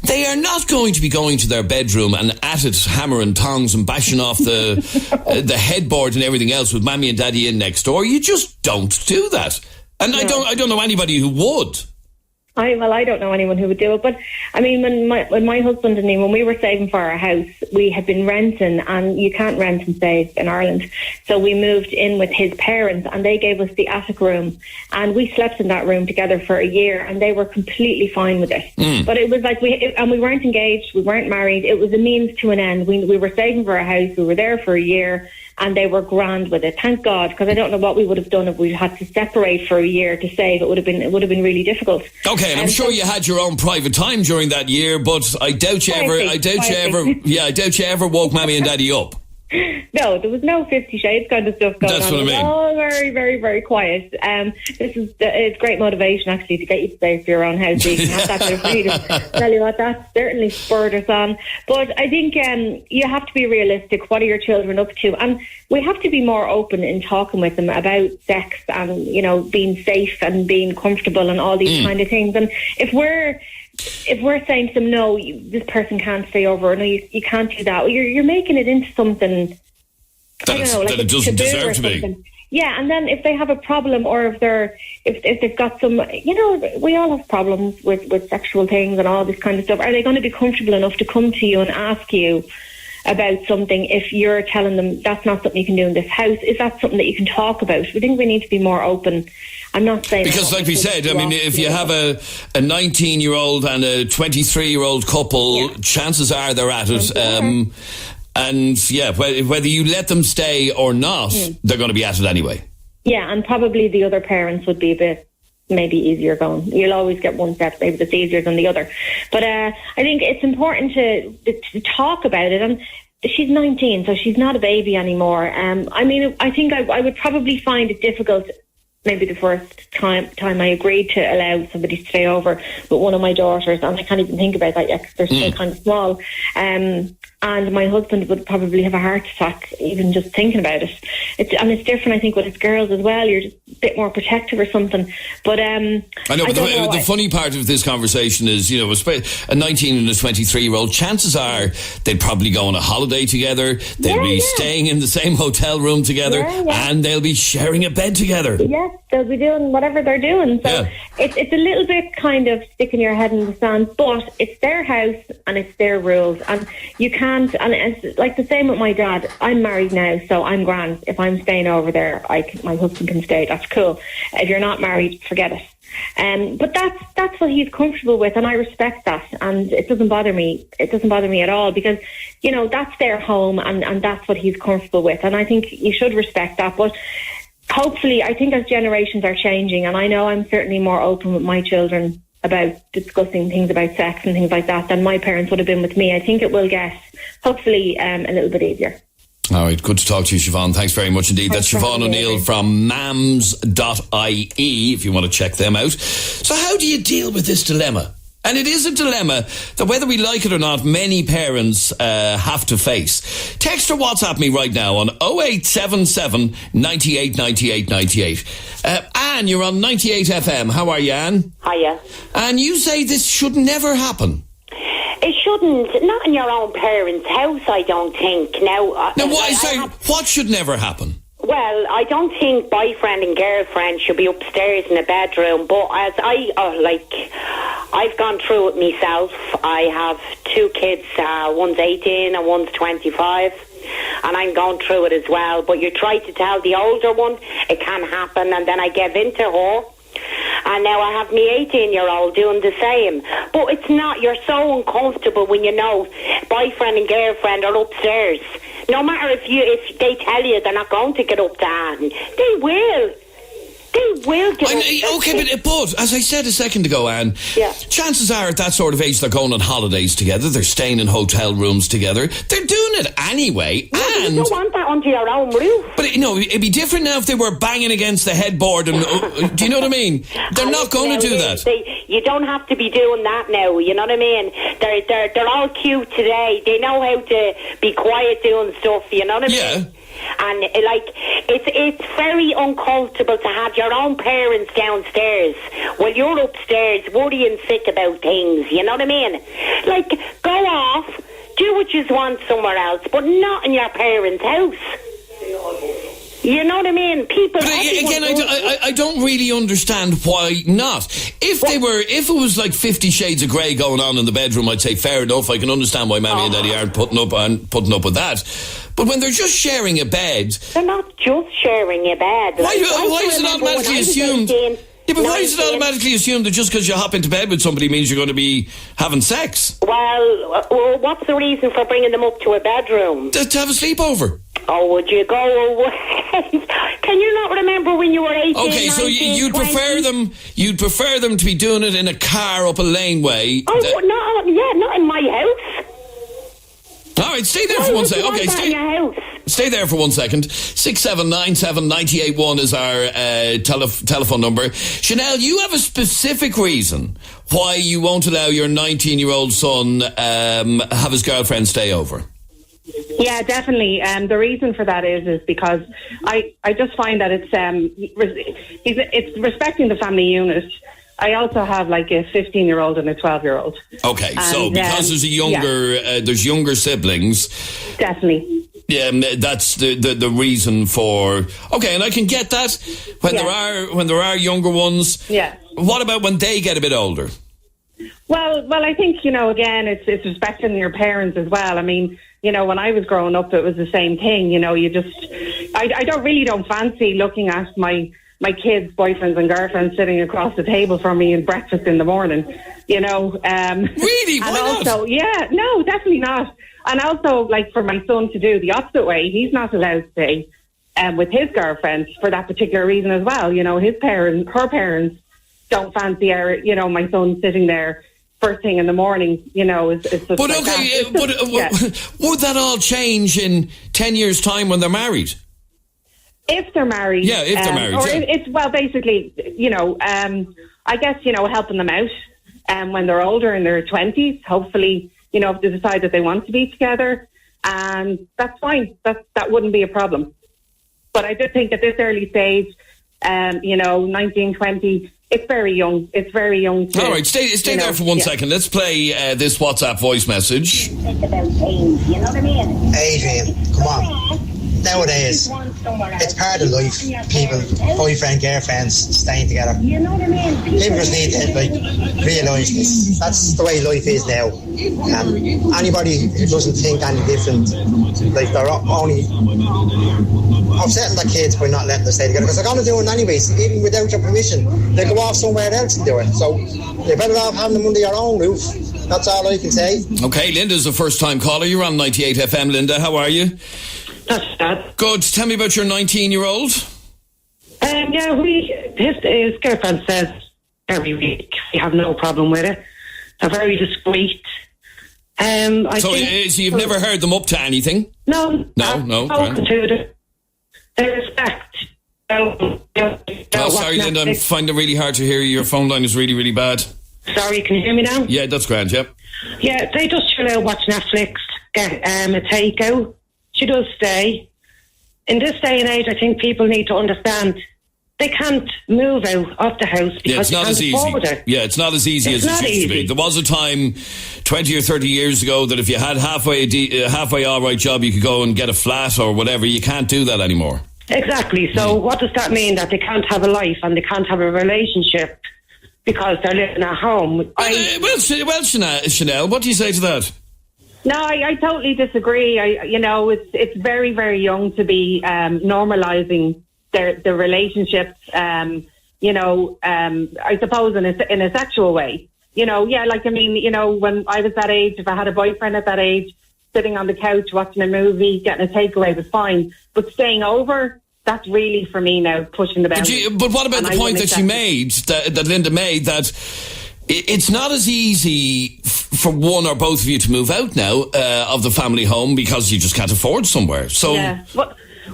they are not going to be going to their bedroom and at it, hammer and tongs and bashing off the headboard and everything else with Mammy and Daddy in next door. You just don't do that. And no. I don't know anybody who would. I don't know anyone who would do it, but I mean, when my husband and me, when we were saving for our house, we had been renting, and you can't rent and save in Ireland. So we moved in with his parents, and they gave us the attic room, and we slept in that room together for a year, and they were completely fine with it. But it was like we weren't engaged, we weren't married. It was a means to an end. We were saving for our house. We were there for a year. And they were grand with it, thank God, because I don't know what we would have done if we had to separate for a year to save. It would have been really difficult. Okay, and I'm sure you had your own private time during that year, but I doubt you ever woke Mammy and Daddy up. No, there was no 50 Shades kind of stuff going on. That's what I mean. It was all very, very, very quiet. It's great motivation, actually, to get you to stay for your own house so you can have that bit of freedom. Tell you what, that certainly spurred us on. But I think you have to be realistic. What are your children up to? And we have to be more open in talking with them about sex and, being safe and being comfortable and all these kind of things. And if we're saying to them, no, this person can't stay over, or no, you can't do that, you're making it into something that it doesn't deserve to be. Yeah, and then if they have a problem, or if they've got some, we all have problems with sexual things and all this kind of stuff. Are they going to be comfortable enough to come to you and ask you about something if you're telling them that's not something you can do in this house? Is that something that you can talk about? We think we need to be more open. I'm not saying... Because like we said, I mean, if you have a 19-year-old and a 23-year-old couple, chances are they're at it. And yeah, whether you let them stay or not, they're going to be at it anyway. Yeah, and probably the other parents would be a bit maybe easier going. You'll always get one step maybe that's easier than the other. But I think it's important to talk about it. And she's 19, so she's not a baby anymore. I mean, I think I would probably find it difficult maybe the first time I agreed to allow somebody to stay over with one of my daughters, and I can't even think about that yet because they're still kind of small. And my husband would probably have a heart attack even just thinking about it. It's different, I think, with his girls as well. You're just a bit more protective or something. But I know, but the funny part of this conversation is, a 19 and a 23-year-old, chances are they'd probably go on a holiday together. They'll be staying in the same hotel room together, and they'll be sharing a bed together. Yes, they'll be doing whatever they're doing. So it's a little bit kind of sticking your head in the sand, but it's their house and it's their rules, and you can't can't, and it's like the same with my dad. I'm married now, so I'm grand. If I'm staying over there, my husband can stay. That's cool. If you're not married, forget it. But that's what he's comfortable with, and I respect that, and it doesn't bother me. It doesn't bother me at all, because, you know, that's their home, and that's what he's comfortable with, and I think you should respect that. But hopefully, I think as generations are changing, and I know I'm certainly more open with my children about discussing things about sex and things like that than my parents would have been with me. I think it will get, hopefully, a little bit easier. All right, good to talk to you, Siobhan. Thanks very much indeed. That's Siobhan O'Neill from mams.ie, if you want to check them out. So how do you deal with this dilemma? And it is a dilemma that, whether we like it or not, many parents have to face. Text or WhatsApp me right now on 0877 98 98 98. Anne, you're on 98 FM. How are you, Anne? Hiya. And you say this should never happen. It shouldn't. Not in your own parents' house, I don't think. What should never happen? Well, I don't think boyfriend and girlfriend should be upstairs in a bedroom, but as I've gone through it myself. I have two kids, one's 18 and one's 25, and I'm going through it as well. But you try to tell the older one it can happen, and then I gave in to her. And now I have me 18-year-old doing the same. But it's not, you're so uncomfortable when you know boyfriend and girlfriend are upstairs. No matter if they tell you they're not going to get up to Anne, they will. They will get up. Okay, but as I said a second ago, Anne, chances are at that sort of age they're going on holidays together, they're staying in hotel rooms together, they're doing it anyway. No, and you don't want that under your own roof. But it'd be different now if they were banging against the headboard and do you know what I mean? They're not going to do that. You don't have to be doing that now, you know what I mean? They're all cute today. They know how to be quiet doing stuff, you know what I mean? And it's very uncomfortable to have your own parents downstairs while you're upstairs worrying sick about things, you know what I mean? Like, go off, do what you want somewhere else, but not in your parents' house. You know what I mean? People. But again, I don't really understand why not. If it was like 50 Shades of Grey going on in the bedroom, I'd say fair enough. I can understand why Mammy and Daddy aren't putting up with that. But when they're just sharing a bed, they're not just sharing a bed. Why is it automatically assumed? Why is it automatically assumed that just because you hop into bed with somebody means you're going to be having sex? Well, what's the reason for bringing them up to a bedroom? To have a sleepover. Oh, would you go away? Can you not remember when you were 18? Okay, 19, so you'd 20? prefer them to be doing it in a car up a laneway. Oh, not in my house. All right, stay there for 1 second. Okay, stay there for 1 second. 6797 981 is our telephone number. Chanel, you have a specific reason why you won't allow your 19-year-old son have his girlfriend stay over. Yeah, definitely. The reason for that is because I just find that it's respecting the family unit. I also have like a 15-year-old and a 12-year-old. Okay, so because there's there's younger siblings. Definitely. Yeah, that's the reason for. Okay, and I can get that when there are younger ones. Yeah. What about when they get a bit older? Well, I think again, it's respecting your parents as well. I mean, when I was growing up, it was the same thing. I don't fancy looking at my kids' boyfriends and girlfriends sitting across the table from me in breakfast in the morning, Really? Why not? Also, no, definitely not. And also, like, for my son to do the opposite way, he's not allowed to stay with his girlfriend for that particular reason as well. Her parents don't fancy my son sitting there first thing in the morning, is just But like okay, that. Would that all change in 10 years' time when they're married? If they're married. Yeah, if they're married. It's, basically, I guess, helping them out when they're older, in their 20s, hopefully, if they decide that they want to be together, and that's fine. That wouldn't be a problem. But I do think at this early stage, 19, 20, it's very young. It's very young. All right, stay there for 1 second. Let's play this WhatsApp voice message. Think about things, you know what I mean? Adrian, come on. nowadays, it's part of life. People, boyfriend, girlfriends, staying together. People just need to realise this. That's the way life is now. Anybody who doesn't think any different, they're only upsetting their kids by not letting them stay together, because they're going to do it anyways, even without your permission. They go off somewhere else and do it. So you're better off having them under your own roof. That's all I can say. Okay, Linda's a first-time caller. You're on 98 FM. Linda, how are you? Not bad. Good. Tell me about your 19-year-old. His girlfriend says every week we have no problem with it. They're very discreet. So you've never heard them up to anything? No. They respect. Sorry, Linda, I'm finding it really hard to hear you. Your phone line is really, really bad. Sorry, can you hear me now? Yeah, that's grand, yep. Yeah, they just chill out, watch Netflix, get a takeout. She does stay. In this day and age, I think people need to understand they can't move out of the house because it's not as easy. Yeah, it's not as easy as it used to be. There was a time 20 or 30 years ago that if you had halfway all right job, you could go and get a flat or whatever. You can't do that anymore. Exactly. So what does that mean? That they can't have a life and they can't have a relationship because they're living at home? Well, Chanel, what do you say to that? No, I totally disagree. It's very, very young to be normalising the relationships. I suppose in a sexual way. When I was that age, if I had a boyfriend at that age, sitting on the couch watching a movie, getting a takeaway was fine. But staying over, that's really for me now pushing the boundary. But what about the point that she made, that Linda made, that it's not as easy for one or both of you to move out now of the family home because you just can't afford somewhere. So yeah.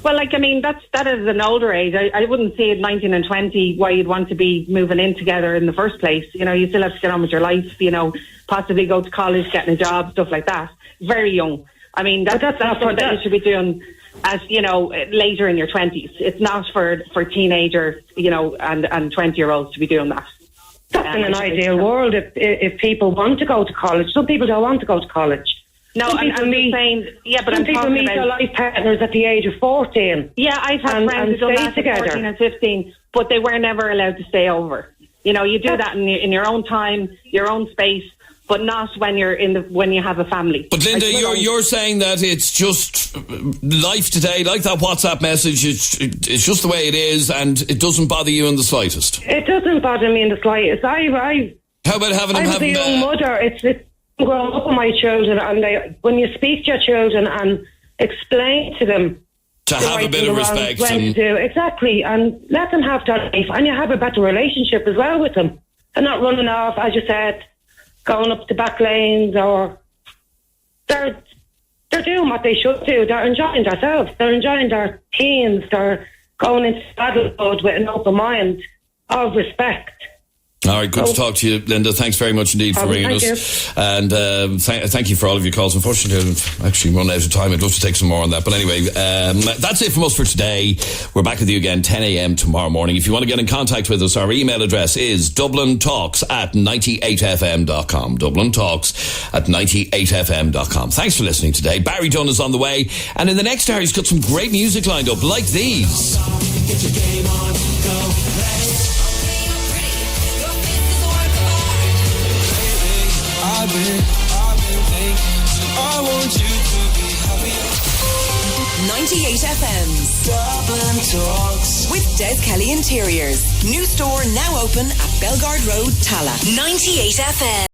That is an older age. I wouldn't say at 19 and 20 why you'd want to be moving in together in the first place. You still have to get on with your life, possibly go to college, getting a job, stuff like that. Very young. That's what you should be doing as, later in your 20s. It's not for teenagers, and 20-year-olds to be doing that. That's in an ideal world if people want to go to college. Some people don't want to go to college. No, I'm just saying, but some people meet their life partners at the age of 14. Yeah, I've had friends who done that at 14 and 15, but they were never allowed to stay over. You do that in your own time, your own space, but not when when you have a family. But Linda, you're saying that it's just life today, like that WhatsApp message. It's just the way it is, and it doesn't bother you in the slightest. It doesn't bother me in the slightest. How about having them? I'm a young mother. It's growing up with my children, and when you speak to your children and explain to them to have a bit of respect, exactly, and let them have their life, and you have a better relationship as well with them. They're not running off, as you said, going up the back lanes, or they're doing what they should do. They're enjoying themselves. They're enjoying their teens. They're going into adulthood with an open mind of respect. All right, good to talk to you, Linda. Thanks very much indeed for ringing us. And thank you for all of your calls. Unfortunately, I've actually run out of time. I'd love to take some more on that. But anyway, that's it from us for today. We're back with you again 10 a.m. tomorrow morning. If you want to get in contact with us, our email address is dublintalks@98fm.com. dublintalks@98fm.com. Thanks for listening today. Barry Dunn is on the way. And in the next hour, he's got some great music lined up, like these. Get your game on, go play. I've been thinking, I want you to be happier. 98 FM's Dublin Talks with Des Kelly Interiors. New store now open at Belgard Road, Tala. 98 FM.